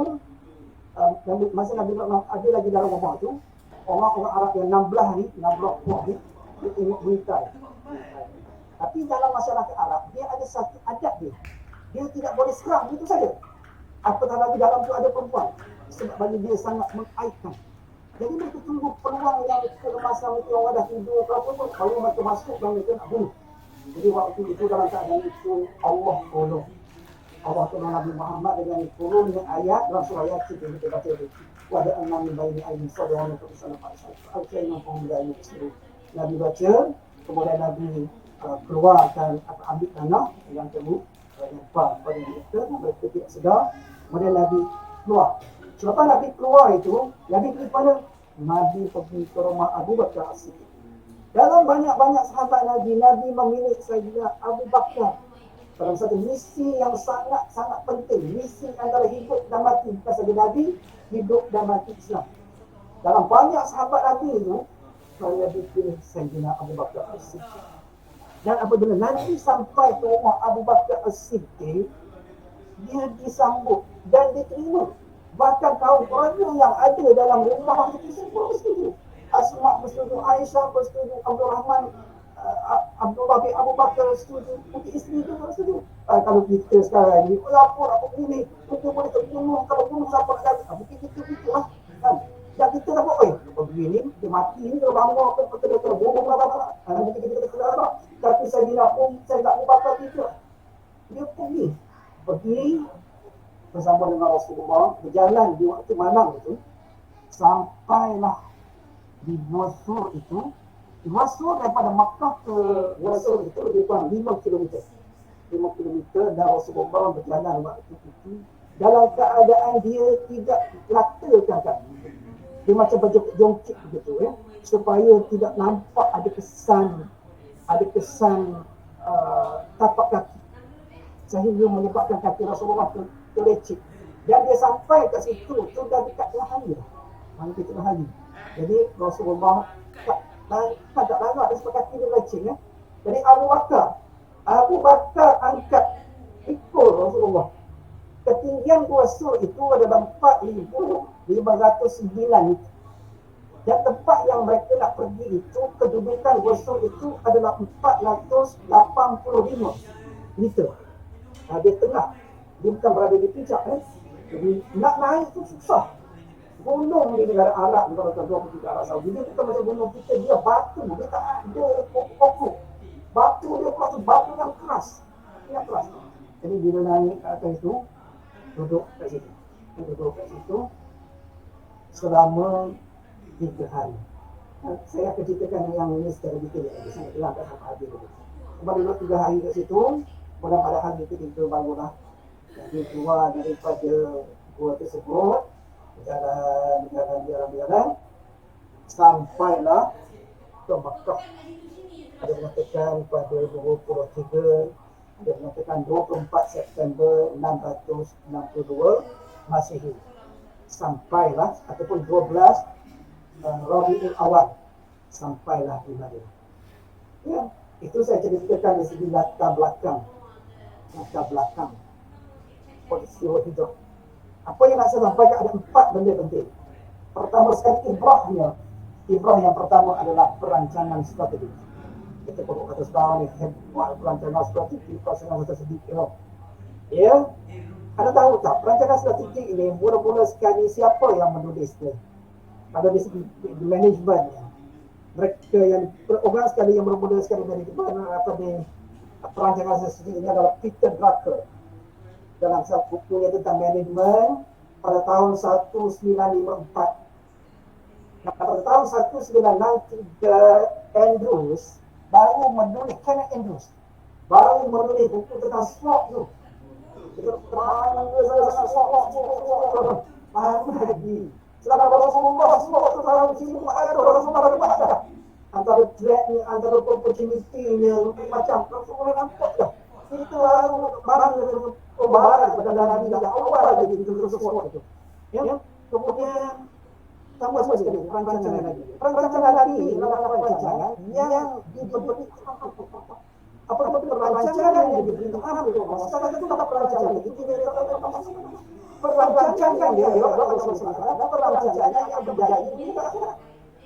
masa Nabi ada lagi dalam rumah itu, orang-orang Arab yang 16 ni, 16 orang ni, dia tengok berita. Tapi dalam masyarakat Arab, dia ada satu adat dia. Dia tidak boleh serang, itu saja. Apatah lagi dalam tu ada perempuan. Sebab bagi dia sangat mengaitkan. Jadi mereka tunggu peluang yang keemasan itu, orang dah tidur ke apa pun, kalau mereka masuk dan mereka nak bunuh. Jadi waktu itu dalam keadaan itu, Allah tolong. Allah tolong Nabi Muhammad dengan turunnya ayat dalam surah Yasin yang kita baca itu. Wada anna min baini aydihim sadran wa tusana fa'isal. Al-Qayyim Fahumdani Bismillah. Nabi baca, kemudian Nabi keluarkan atau ambil tanah yang temu lempar pada mereka tidak sedar. Kemudian Nabi keluar. Selepas Nabi keluar itu, Nabi pergi pada Nabi pergi ke rumah Abu Bakar As-Siddiq. Dalam banyak-banyak sahabat Nabi, Nabi memilih Sayyidina Abu Bakar dalam satu misi yang sangat-sangat penting, misi antara hidup dan mati. Bukan saja Nabi, hidup dan mati Islam. Dalam banyak sahabat Nabi itu, Nabi pilih Sayyidina Abu Bakar As-Siddiq. Dan apabila Nabi sampai ke rumah Abu Bakar As-Siddiq, dia disambut dan diterima. Bahkan kaum keluarga yang ada dalam rumah itu semua bersetuju. Asma bersetuju, Aisyah bersetuju, Abdul Rahman, Abdullah bin Abu Bakar bersetuju, mungkin isteri itu bersetuju. Kalau kita sekarang ni, lapor apa ini, kita boleh terbunuh, kalau bunuh siapa nak kata, mungkin kita begitulah. Kan? Dan kita dah buat, begini, dia mati ni, kalau bangun, kita terbunuh, nanti kita kena. Tapi saya tak Abu Bakar tidak. Dia pergi bersama dengan Rasulullah, berjalan di waktu malam itu, sampailah di Wasur itu. Wasur daripada Makkah ke Wasur itu lebih kurang 5 km. 5 km dan Rasulullah berjalan waktu itu dalam keadaan dia tidak ratakan kaki. Dia macam berjongkit begitu ya, supaya tidak nampak ada kesan tapak kaki, sehingga menyebabkan kaki Rasulullah terlecit. Dan dia sampai kat situ, tu dah dekat tengah hari dah. Hampir tengah hari. Jadi Rasulullah tak lama dia sebab kaki dia lecet ya. Jadi Abu Bakar angkat ikut Rasulullah. Ketinggian Wasur itu adalah 4,509 meter. Dan tempat yang mereka nak pergi itu, kedudukan Wasur itu adalah 485 meter. Dia tengah. Dia bukan berada di puncak Jadi nak naik itu susah. Gunung di negara Arab, negara kedua Arab Saudi, dia bukan macam gunung kita, dia batu, dia tak ada pokok. Batu dia batu yang keras. Jadi bila naik ke atas itu, duduk kat situ selama 3 hari. Saya akan ceritakan yang ini secara detail. Saya telah dah sampai habis. Sebab duduk 3 hari kat situ, pada hari ketiga barulah jadi keluar daripada gua tersebut, berjalan sampailah ke Makkah. Ada mengatakan pada 23, ada mengatakan 24 September 662 Masihi. Sampailah ataupun 12 Rabiul Awal sampailah di Madinah. Ya, itu saya ceritakan di segi latar belakang peristiwa hijrah. Apa yang nak saya sampaikan ada 4 benda penting. Pertama sekali ibrah yang pertama adalah perancangan strategi. Kita perlu kata sekarang ni buat perancangan strategi pasangan sedikit. Ya, anda tahu tak perancangan strategi ini mula-mula sekali siapa yang menulis dia? Ada di segi manajemen. Mereka yang orang sekali yang mula-mula sekali dari perancangan strategi ini adalah Peter Drucker. Dalam satu bukunya tentang manajemen pada tahun 1954. Pada tahun 1963 Andrews baru menulis buku tentang SWOT tu. Kita lagi. Selama Rasulullah SWOT tu dalam sini ada Rasulullah antara threat ni, antara opportunity-nya macam Rasulullah nampak dah. Itu barang pada Nabi dah awal jadi itu sesuatu itu. Ya. Kemudian tambah sekali perancangan Nabi. Perancangan Nabi adalah perancangan yang diberi apa perancangan yang diberi Tuhan itu. Masalah itu apa perancangan itu? Perancangan dia adalah perancangan yang berjaya.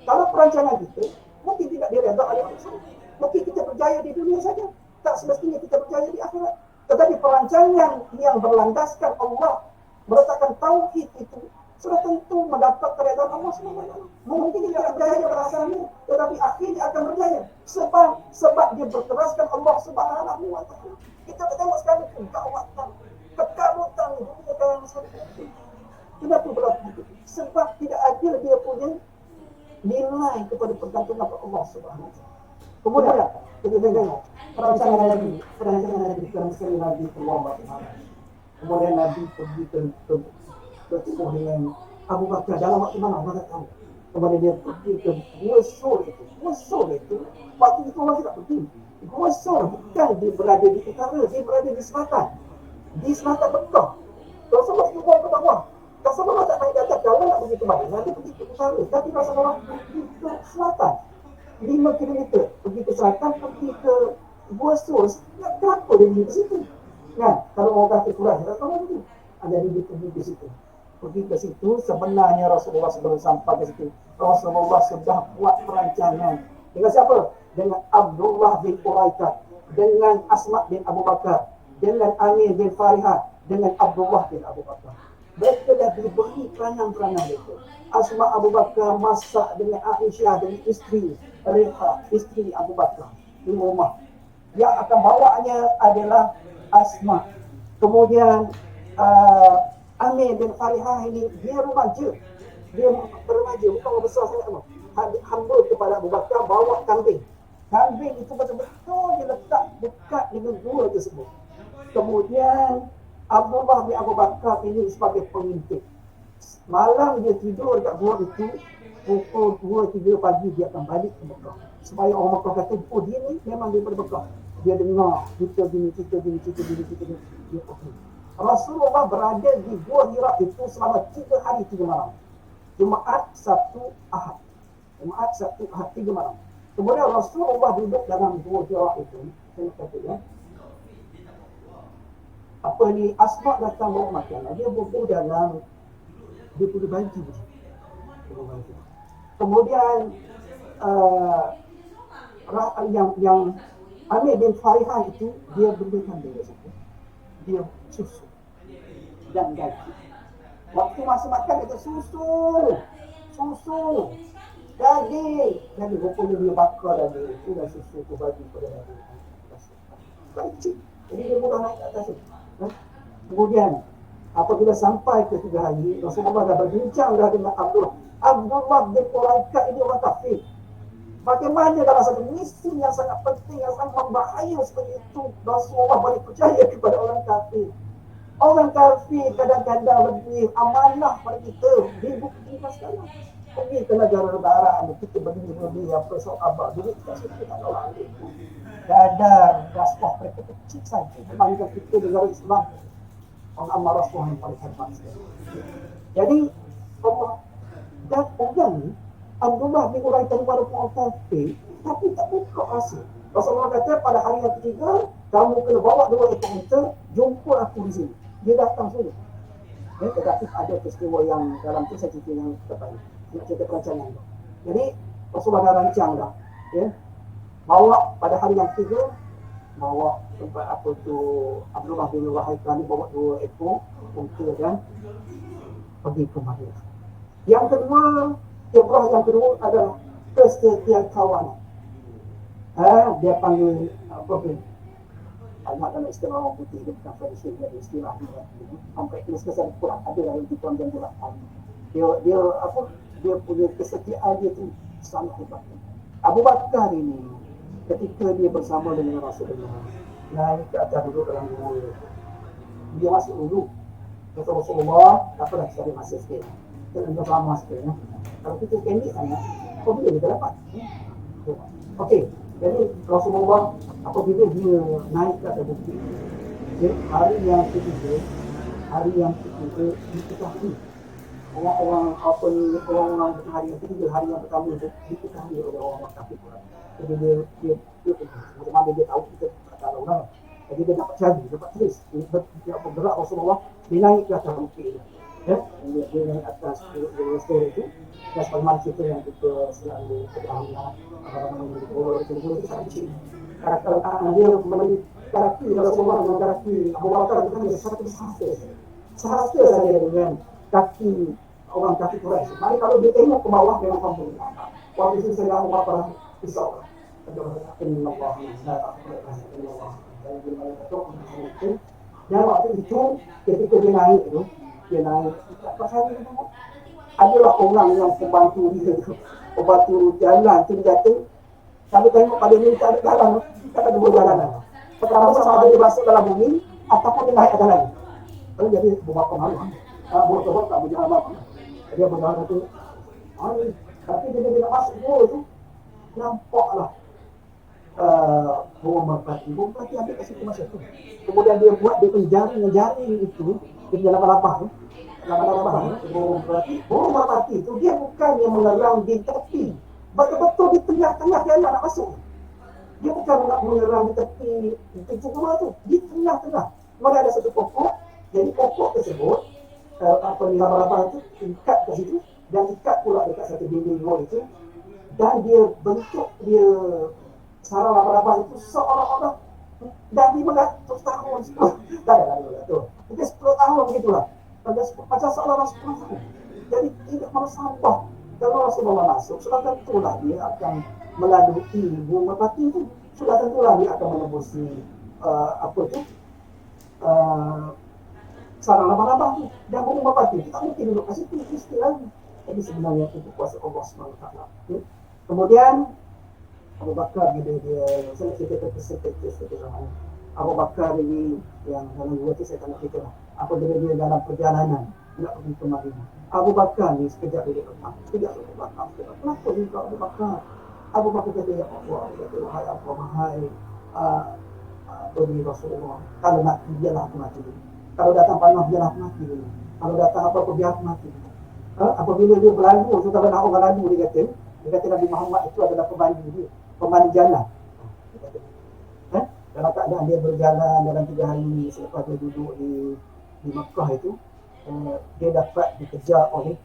Kalau perancangan itu mungkin tidak direda oleh manusia. Mungkin kita berjaya di dunia saja. Tak semestinya kita percaya di akhirat. Tetapi perancangan yang berlandaskan Allah, meletakkan tauhid itu, sudah tentu mendapat keredaan Allah SWT. Mungkin dia tidak berjaya berasalnya, tetapi akhirnya akan berjaya. Sebab dia berteraskan Allah Subhanahu wa Ta'ala. Kita tengok sekali kekuatan, kekalutan dunia dalam satu itu. Kenapa berlaku itu? Sebab tidak adil dia punya nilai kepada pergantungan kepada Allah Subhanahu wa Ta'ala. Kemudian kita tengok perancangan Nabi, perancangan Nabi sekali Nabi keluar bagaimana. Kemudian Nabi pergi bertemu dengan Abu Bakar dalam waktu mana Allah tak tahu. Kemudian dia pergi ke Gua Sur itu. Gua Sur itu waktu itu orang tidak pergi. Gua Sur bukan dia berada di utara, dia berada di selatan. Di selatan Mekah. Rasulullah turun ke bawah. Rasulullah tak naik ke atas, kalau nak pergi ke mana, nanti pergi ke utara. Tapi Rasulullah pergi ke selatan. 5 kilometer pergi ke selatan, pergi ke Gua Sur. Kenapa dia pergi ke situ? Kan? Kalau orang kata kurang, tak tahu lagi. Jadi dia pergi ke situ. Pergi ke situ, sebenarnya Rasulullah sebelum sampai ke situ, Rasulullah sudah buat perancangan. Dengan siapa? Dengan Abdullah bin Uraikah, dengan Asma bin Abu Bakar, dengan Amir bin Farihah, dengan Abdullah bin Abu Bakar. Mereka dah diberi peranan-peranan itu. Asma Abu Bakar masak dengan Aisyah, dengan isteri Reha, isteri Abu Bakar di rumah. Yang akan bawanya adalah Asma. Kemudian Amir bin Farihah ini dia remaja. Dia remaja, bukan orang besar sangat. Hamba kepada Abu Bakar bawa kambing. Kambing itu betul-betul dia letak dekat dengan gua tersebut. Kemudian Abdullah bin Abu Bakar ini sebagai pemimpin. Malam dia tidur dekat gua itu, pukul 2-3 pagi dia akan balik ke Mekah. Supaya orang Mekah kata, oh dia ni memang daripada Mekah. Dia dengar, kita gini. Dia pergi. Rasulullah berada di Gua Hira itu selama 3 hari 3 malam. Jumaat, Sabtu, Ahad. Jumaat, Sabtu, Ahad, 3 malam. Kemudian Rasulullah duduk dalam Gua Hira itu. Saya nak kata ya. Apa ni, Asma datang bawa makanan. Dia bobo dalam, dia punya baju. Kemudian, yang Amir bin Farihah itu, dia berikan dia situ. Dia susu dan daging. Waktu masa makan itu susu, daging. Rupanya dia bakar daging. Sudah susu tu bagi pada daging. Baik. Jadi dia mula naik ke atas itu. Kemudian apabila sampai ke 3 hari, Rasulullah dah berbincang dah dengan Abdullah bin Uraikah ini orang kafir. Bagaimana dalam satu misi yang sangat penting, yang sangat berbahaya seperti itu, Rasulullah boleh percaya kepada orang kafir. Orang kafir kadang-kadang lebih amanah pada kita. Dibuktikan sekarang. Pergi ke negara barat, kita berdiri apa sahabat, duit kita situ tak ada orang itu. Dadar, rasuah mereka kecil saja. Memang kita negara Islam. Orang amal rasuah yang paling hebat. Jadi, Allah dan orang ni, Abdullah bin Uraikah kepada orang kafir, tapi tak buka rahsia. Rasulullah kata pada hari yang ketiga, kamu kena bawa 2 ekor unta, jumpa aku di sini. Dia datang sini. Tetapi ada peristiwa yang dalam tu saya cerita yang tepat. Nak cerita perancangan tu. Jadi Rasulullah dah rancang dah. Ya. Bawa pada hari yang ketiga, bawa tempat apa tu, Abdullah bin Uraikah ni bawa 2 ekor unta dan pergi ke Madinah. Yang kedua, Ibrah yang kedua adalah kesetiaan kawan. Dia panggil apa pun. Agak dalam istilah orang putih, dia bukan tradisi, dia istilah dia. Sampai kesan kurang ada dalam tuan dan tuan. Dia punya kesetiaan dia tu sangat hebat. Abu Bakar ini ketika dia bersama dengan Rasulullah naik ke atas duduk dalam gua, dia masuk dulu. Kata Rasulullah, apa dah cari masa sikit. Kita nak lama sikit. Kalau kita pendek sangat, apabila kita dapat? Okey, jadi Rasulullah apabila dia naik ke atas bukit, hari yang ketiga diketahui orang-orang apa ni, orang-orang hari yang ketiga, hari yang pertama itu diketahui oleh orang kafir. Jadi dia bagaimana dia tahu kita tak tahu lah. Jadi dia dapat cari, dapat tulis. Dia bergerak Rasulullah, dia naik ke atas bukit. Dia naik atas story itu. Dan sebagaimana cerita yang kita selalu ketahui, orang-orang yang bergolong itu sangat kecil. karakter dia memberi karakter Rasulullah dengan karakter Abu Bakar itu kan satu sehasta saja dengan kaki orang kaki Quraisy. Mari kalau dia tengok ke bawah memang kampung. Waktu itu saya Abu Bakar risau. Dan waktu itu ketika dia naik itu, adalah orang yang membantu dia tu, membantu jalan tu jatuh. Kami tengok pada ini tak ada jalan, tak ada dua jalan. Pertama sama dia masuk dalam bumi ataupun dia naik ke jalan. Lalu jadi buat pengaruh. Buat tak berjalan apa. Dia berjalan tu. Tapi dia bila masuk gua tu nampaklah bom merpati ambil kat situ masa tu. Kemudian dia buat dia jaring itu di dalam lapah tu. Bom merpati itu dia bukan yang mengerang di tepi, betul-betul di tengah-tengah dia nak masuk. Dia bukan nak mengerang di tepi itu semua tu, di tengah-tengah. Kemudian ada satu pokok, jadi pokok tersebut lapah itu ikat ke situ dan ikat pula dekat satu dinding wall itu, dan dia bentuk dia sarang lapar-lapar itu seolah-olah dah 500 tahun dah tu. Mungkin 10 tahun begitulah. Macam seolah-olah 10 tahun. Jadi tidak bersabar. Kalau Rasulullah masuk, sudah tentulah dia akan melalui bunga merpati itu. Sudah tentulah dia akan menembusi sarang lapar-lapar itu. Dan bunga merpati itu tak mungkin duduk kat situ istilah. Jadi sebenarnya itu kuasa Allah SWT. Kemudian Abu Bakar dia saya cerita terkesat Abu Bakar ini yang dalam dua tu saya tak nak cerita lah. Apabila dia dalam perjalanan nak pergi ke Madinah, Abu Bakar ni sekejap dia lepas, sekejap dia lepas. Kenapa juga Abu Bakar? Abu Bakar kata, ya Allah, wahai Allah, wahai Nabi Rasulullah, kalau mati biarlah aku mati dulu. Kalau datang panas biarlah aku mati dulu. Kalau datang apa-apa biar aku mati dulu. Apabila dia berlalu, sudah nak orang lalu dia kata Nabi Muhammad itu adalah pemandu dia, pemandu jalan. Dalam keadaan dia berjalan dalam 3 hari selepas dia duduk di Mekah itu, dia dapat dikejar oleh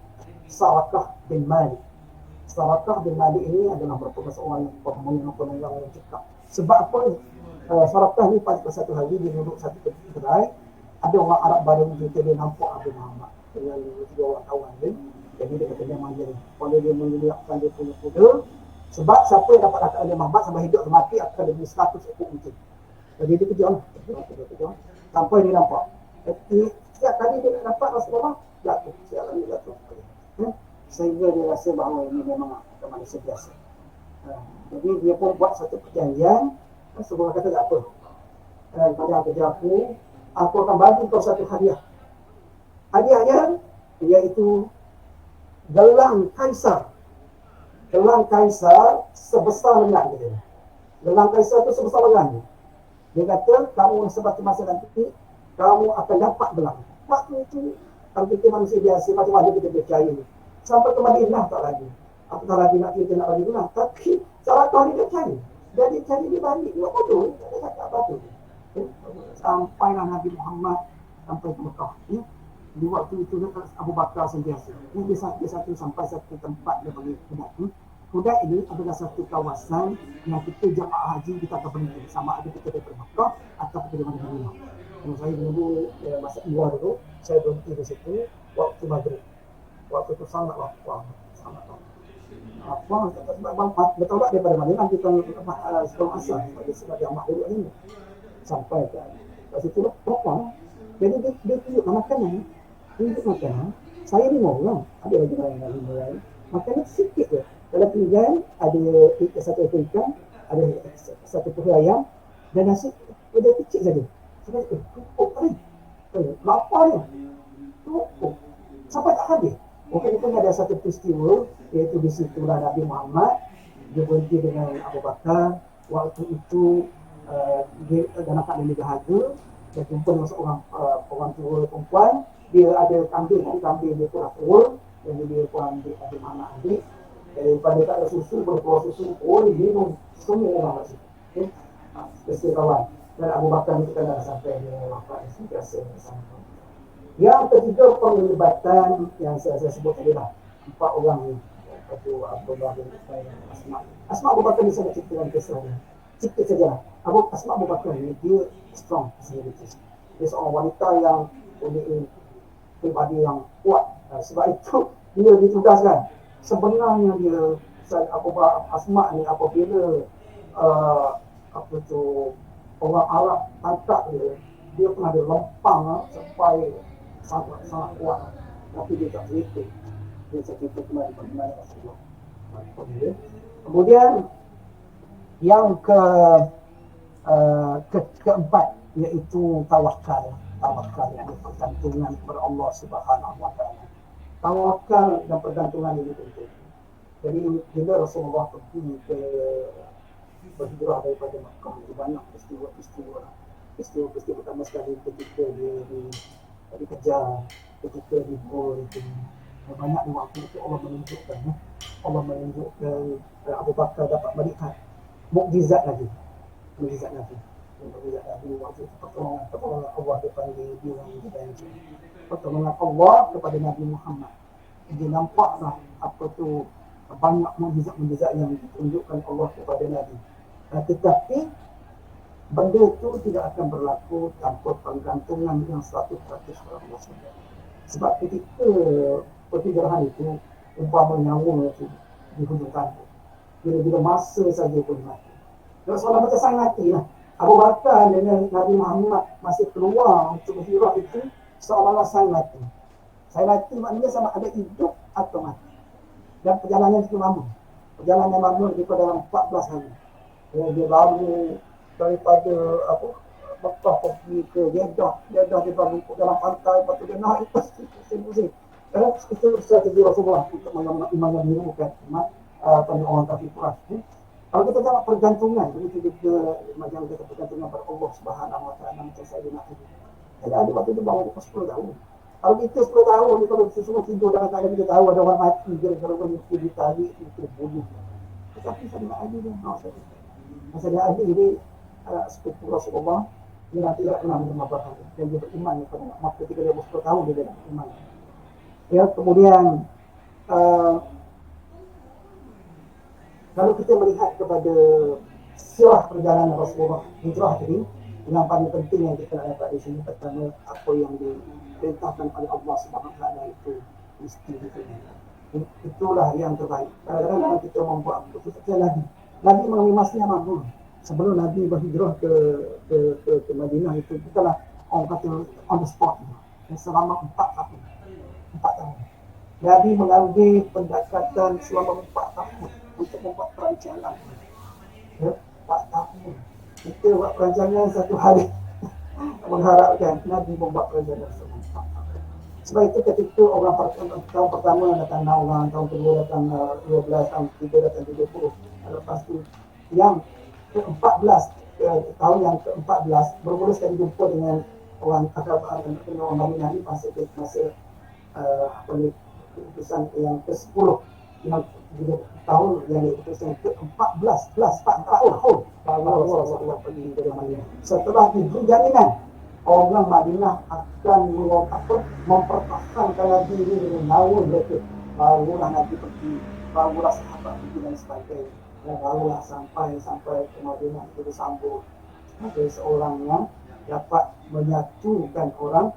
Sarakah bin Malik. Sarakah bin Malik ini adalah merupakan seorang yang cekap. Sebab apa? Sarakah ni pada satu hari dia duduk satu kedai, ada orang Arab baru juga dia nampak Nabi Muhammad dengan 3 orang kawan dia. Jadi dia kata dia manggil. Kalau dia menggeliatkan dia punya kuda, sebab siapa yang dapat akal dia Muhammad sampai hidup atau mati akan lebih 100 ekor kucing. Jadi dia kejar. Sampai dia nampak. Setiap kali dia dapat Rasulullah, jatuh. Setiap kali jatuh. Sehingga dia rasa bahawa ini memang manusia biasa. Jadi dia pun buat satu perjanjian. Rasulullah kata tak apa. Pada kerja aku akan bagi kau satu hadiah. Hadiahnya iaitu gelang kaisar. Gelang kaisar sebesar lengan dia. Gelang kaisar itu sebesar lengan. Dia kata, kamu sebab masa nanti, kamu akan dapat gelang. Waktu itu, kalau kita manusia biasa, macam mana kita percaya ni. Sampai ke Madinah tak lagi. Apatah lagi nak kita nak bagi gelang. Tapi, salah kau ni dia cari. Dan dia cari dia balik. Dia bodoh. Tak ada cakap apa-apa. Sampailah Nabi Muhammad sampai ke Mekah. Di waktu itu Abu Bakar sentiasa. Dia satu sampai satu tempat dia panggil Hudaid. Hudaid ini adalah satu kawasan yang kita jemaah haji kita akan berhenti. Sama ada kita dari Mekah atau kita dari Madinah. Kalau saya dulu masa luar dulu, saya berhenti di situ waktu maghrib. Waktu itu sangat lapar. Sangat lapar. Betul tak daripada Madinah kita sebelum asal sebagai amat dulu ini. Sampai ke situ lapar. Jadi dia tunjuk makanan. Tunjuk makanan. Saya 5 orang. Ada lagi yang 5 orang. Makanan sikit je. Dalam pinggan ada satu ekor ikan, ada satu ekor ayam dan nasi dia kecil saja. Saya kata, cukup ni. Lapar ni. Cukup. Sampai tak habis. Mungkin ada satu peristiwa, iaitu di situlah Nabi Muhammad, dia berhenti dengan Abu Bakar. Waktu itu, dia dalam keadaan dia dahaga, dia jumpa dengan seorang orang tua perempuan, dia ada kambing dia pun tua, dan dia pun ambil Nabi Muhammad ambil. Daripada tak ada susu, berkuah susu, minum semua orang kat situ. Okay? Bersih kawan. Dan Abu Bakar itu kan dah sampai dia wafat biasa bersama. Yang ketiga penglibatan yang saya sebut tadi lah. 4 orang ni. Satu Abdullah bin Asma. Asma Abu Bakar ni saya ceritakan kisah dia. sikit saja. Asma Abu Bakar ni dia strong personality. Dia seorang wanita yang mempunyai pribadi yang kuat. Sebab itu dia ditugaskan. Sebenarnya dia Asma ni apabila apa tu orang Arab tangkap dia, dia pernah dilempang sampai sangat kuat. Tapi dia tak cerita. Dia cerita kemana Rasulullah. Kemudian yang keempat iaitu tawakal yang bergantungan kepada Allah Subhanahu wa taala. Tawakal dan pergantungan ini penting. Jadi bila Rasulullah pergi berhijrah daripada Makkah, itu banyak peristiwa pertama sekali ketika dia dikejar, ketika diburu itu. Banyak di waktu itu Allah menunjukkan Abu Bakar dapat melihat mukjizat Nabi. Waktu itu pertolongan Allah dipanggil bilang pertolongan Allah kepada Nabi Muhammad. Dia nampaklah apa tu banyak mukjizat yang ditunjukkan Allah kepada Nabi. Tetapi benda itu tidak akan berlaku tanpa pergantungan yang 100% kepada Allah SWT. Sebab ketika pertijarahan itu umpama nyawa itu di hujung tanduk. Bila-bila masa saja pun mati. Rasulullah macam sang mati lah. Abu Bakar dengan Nabi Muhammad masih keluar untuk berhijrah itu seolah-olah sang mati. Sang mati maknanya sama ada hidup atau mati. Dan perjalanan itu lama. Perjalanan lama daripada dalam 14 hari. Dia lalu daripada Mekah pergi ke Jeddah dia baru dalam pantai, lepas tu dia naik pusing-pusing. Itu strategi Rasulullah untuk mengirimkan orang kafir Quraisy. Kalau kita tengok pergantungan, begitu juga macam kita pergantungan pada Allah Subhanahu wa taala macam saya nak. Jadi ada waktu itu baru 10 tahun. Kalau kita 10 tahun, kalau semua tidur dalam keadaan kita tahu ada orang mati, gara-gara mesti ditarik, itu bunuh. Tetapi saya ada dia, masa dia ada dia sepupu Rasulullah, dia tidak pernah menerima bahkan dan dia beriman kepada Allah. Ketika dia 10 tahun dia dah beriman. Ya, kemudian kalau kita melihat kepada sirah perjalanan Rasulullah hijrah tadi, yang paling penting yang kita nak dapat di sini pertama apa yang diperintahkan oleh Allah Subhanahu wa taala itu mesti ditunaikan. Itulah yang terbaik. Kadang-kadang kita membuat keputusan Nabi mengambil masanya lama. Sebelum Nabi berhijrah ke Madinah itu bukanlah orang kata on the spot. Selama 4 tahun. Nabi mengambil pendekatan selama 4 tahun untuk membuat perancangan. 4 tahun. Kita buat perancangan satu hari. Mengharapkan Nabi membuat perancangan selama 4 tahun. Sebab itu ketika tahun pertama datang 6 orang, tahun kedua datang 12, tahun ketiga datang 30. Lepas itu yang ke-14, tahun yang ke-14 bermula sekali jumpa dengan orang Madinah ni masa keputusan yang ke-10 yang tahun yang keputusan ke-14 4 tahun Rasulullah pergi ke Madinah. Setelah diberi jaminan orang Madinah akan mempertahankan Nabi ini dengan nyawa mereka, barulah Nabi pergi, barulah sahabat pergi dan sebagainya. Dan barulah sampai ke Madinah itu disambut sebagai seorang yang dapat menyatukan orang.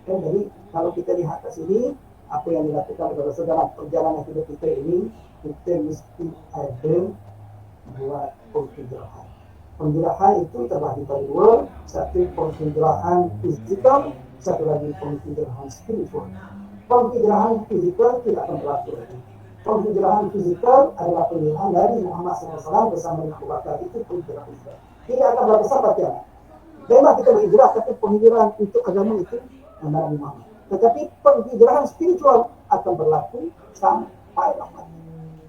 Jadi kalau kita lihat ke sini apa yang dilakukan oleh Rasul dalam perjalanan hidup kita ini, kita mesti ada buat penghijrahan. Penghijrahan itu terbagi pada dua, satu penghijrahan fizikal, satu lagi penghijrahan spiritual. Penghijrahan fizikal tidak akan berlaku lagi. Penghijrahan fizikal adalah pilihan dari Muhammad SAW bersama dengan Abu Bakar, itu penghijrahan fizikal. Tidak akan berlaku sampai kiamat. Memang kita berhijrah, tapi penghijrahan untuk agama itu Nabi Muhammad. Tetapi penghijrahan spiritual akan berlaku sampai lama.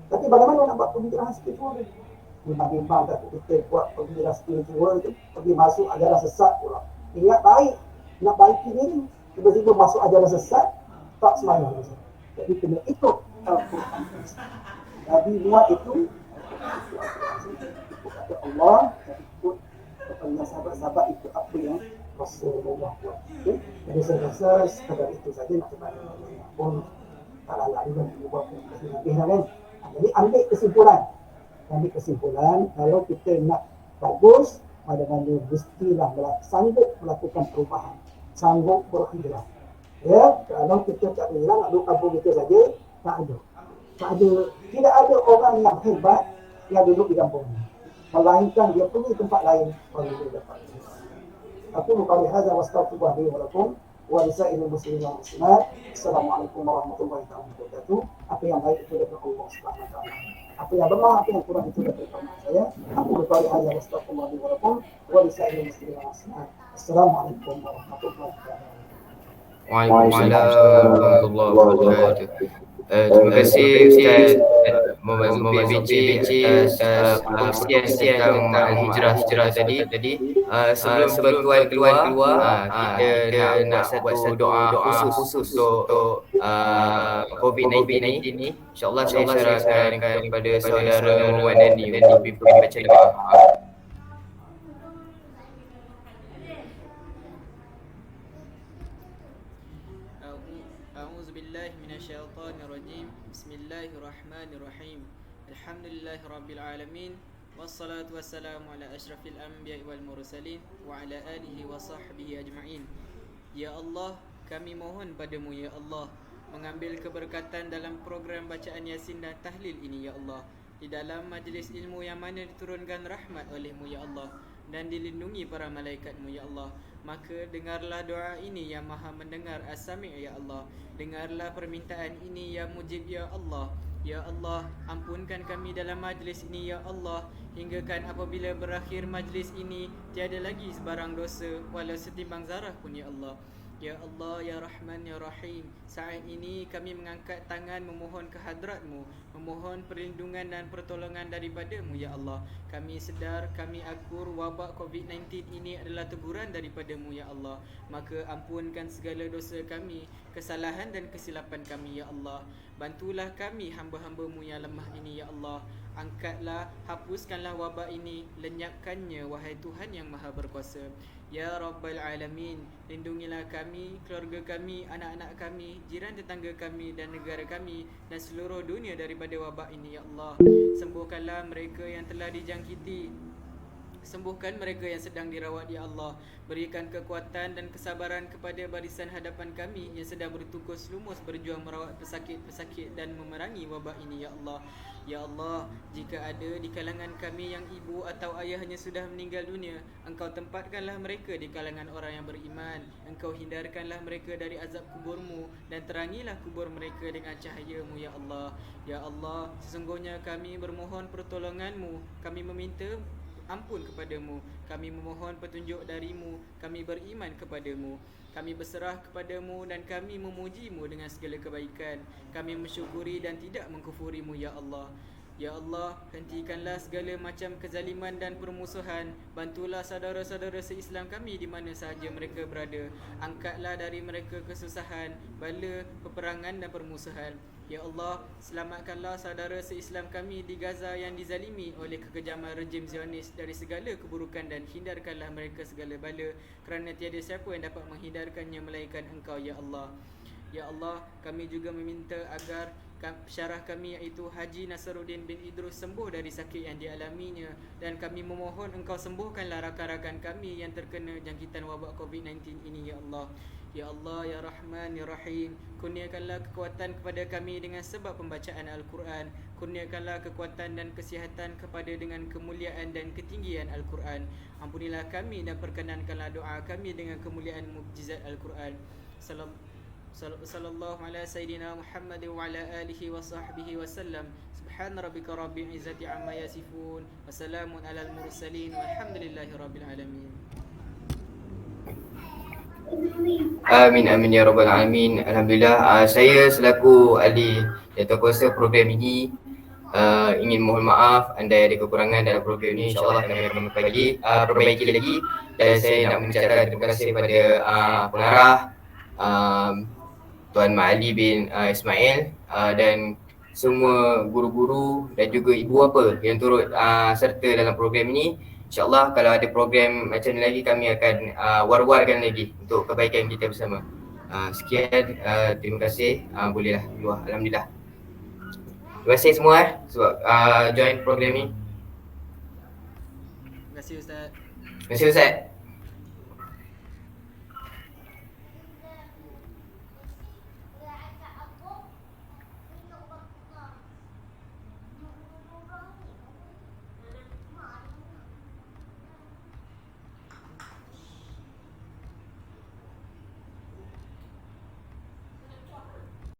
Tapi bagaimana nak buat penghijrahan spiritual itu? Bimbang kata kita buat penghijrahan spiritual itu pergi masuk ajaran sesat pula. Ingat baik, nak baiki diri, tiba-tiba masuk ajaran sesat, tak semayang. Jadi kena ikut Al-Quran. Nabi buat itu ikut kata Allah, dan ikut kepada sahabat-sahabat ikut apa yang Rasulullah buat. Jadi saya rasa sekadar itu saja nak berbalik pun tak lalu dan berubah lebih kan. Jadi ambil kesimpulan Jadi kesimpulan, kalau kita nak bagus, mana-mana mestilah sanggup melakukan perubahan, sanggup berhijrah. Ya, kalau kita tak bilang nak duduk kampung kita saja, tak ada. Tak ada, tidak ada orang yang hebat yang duduk di kampung ini. Melainkan dia pergi tempat lain baru dia dapat. Aku qali hadza wa astaghfirullah li wa lakum wa lisa'il muslimin wal muslimat. Assalamualaikum warahmatullahi wabarakatuh. Apa yang baik itu dari Allah Subhanahu wa taala. Apa yang benar, apa yang kurang itu dari saya. Aku qali hadza wa astaghfirullah li wa lakum wa lisa'il muslimin wal muslimat. Assalamualaikum warahmatullahi wabarakatuh. Waalaikumsalam warahmatullahi wabarakatuh. Terima kasih Ustaz Muhammad BJ atas perkongsian tentang hijrah tadi. Sebelum keluar kita nak buat satu doa khusus untuk COVID-19 ni. InsyaAllah saya syarahkan kepada saudara Muhammad Dani untuk baca doa. Bismillahirrahmanirrahim. Alhamdulillahirabbil wassalatu wassalamu ala asyrafil anbiya'i wal mursalin wa ala alihi wa sahbihi ajma'in. Ya Allah, kami mohon padamu ya Allah, mengambil keberkatan dalam program bacaan Yasin dan tahlil ini ya Allah, di dalam majlis ilmu yang mana diturunkan rahmat olehmu ya Allah dan dilindungi para malaikatmu ya Allah. Maka dengarlah doa ini yang maha mendengar as-sami' ya Allah. Dengarlah permintaan ini yang mujib ya Allah. Ya Allah, ampunkan kami dalam majlis ini ya Allah, hinggakan apabila berakhir majlis ini tiada lagi sebarang dosa walau setimbang zarah pun ya Allah. Ya Allah, Ya Rahman, Ya Rahim, saat ini kami mengangkat tangan memohon kehadratmu, memohon perlindungan dan pertolongan daripadamu ya Allah. Kami sedar, kami akur wabak COVID-19 ini adalah teguran daripadamu ya Allah. Maka ampunkan segala dosa kami, kesalahan dan kesilapan kami ya Allah. Bantulah kami hamba-hambamu yang lemah ini ya Allah. Angkatlah, hapuskanlah wabak ini, lenyapkannya wahai Tuhan yang maha berkuasa. Ya Rabbal Alamin, lindungilah kami, keluarga kami, anak-anak kami, jiran tetangga kami dan negara kami dan seluruh dunia daripada wabak ini ya Allah. Sembuhkanlah mereka yang telah dijangkiti, sembuhkan mereka yang sedang dirawat ya Allah. Berikan kekuatan dan kesabaran kepada barisan hadapan kami yang sedang bertukus lumus berjuang merawat pesakit-pesakit dan memerangi wabak ini ya Allah. Ya Allah, jika ada di kalangan kami yang ibu atau ayahnya sudah meninggal dunia, Engkau tempatkanlah mereka di kalangan orang yang beriman. Engkau hindarkanlah mereka dari azab kuburmu dan terangilah kubur mereka dengan cahayamu ya Allah. Ya Allah, sesungguhnya kami bermohon pertolonganmu, kami meminta ampun kepadamu, kami memohon petunjuk darimu, kami beriman kepadamu, kami berserah kepadamu dan kami memujimu dengan segala kebaikan. Kami mensyukuri dan tidak mengkufurimu ya Allah. Ya Allah, hentikanlah segala macam kezaliman dan permusuhan. Bantulah saudara-saudara se-Islam kami di mana sahaja mereka berada. Angkatlah dari mereka kesusahan, bala, peperangan dan permusuhan. Ya Allah, selamatkanlah saudara se-Islam kami di Gaza yang dizalimi oleh kekejaman rejim Zionis dari segala keburukan dan hindarkanlah mereka segala bala, kerana tiada siapa yang dapat menghindarkannya melainkan Engkau ya Allah. Ya Allah, kami juga meminta agar syarah kami iaitu Haji Nasaruddin bin Idrus sembuh dari sakit yang dialaminya, dan kami memohon Engkau sembuhkanlah rakan-rakan kami yang terkena jangkitan wabak COVID-19 ini ya Allah. Ya Allah, Ya Rahman, Ya Rahim, kurniakanlah kekuatan kepada kami dengan sebab pembacaan Al-Quran. Kurniakanlah kekuatan dan kesihatan kepada dengan kemuliaan dan ketinggian Al-Quran. Ampunilah kami dan perkenankanlah doa kami dengan kemuliaan mukjizat Al-Quran. Sallallahu ala Sayyidina Muhammad wa ala alihi wa sahbihi wa sallam. Subhana rabbika rabbil izzati amma yasifun, wa salamun alal mursalin, walhamdulillahi rabbil alamin. Amin amin ya rabbal alamin. Alhamdulillah, saya selaku ahli yang kuasa program ini ingin mohon maaf anda ada kekurangan dalam program ini. InsyaAllah kami akan perbaiki lagi. Dan saya nak mengucapkan terima kasih kepada pengarah Tuan Mak Ali bin Ismail dan semua guru-guru dan juga ibu bapa yang turut serta dalam program ini. InsyaAllah kalau ada program macam ni lagi, kami akan war-warkan lagi untuk kebaikan kita bersama. Sekian, terima kasih. Bolehlah keluar. Alhamdulillah. Terima kasih semua sebab join program ni. kasih Ustaz. Terima kasih Ustaz.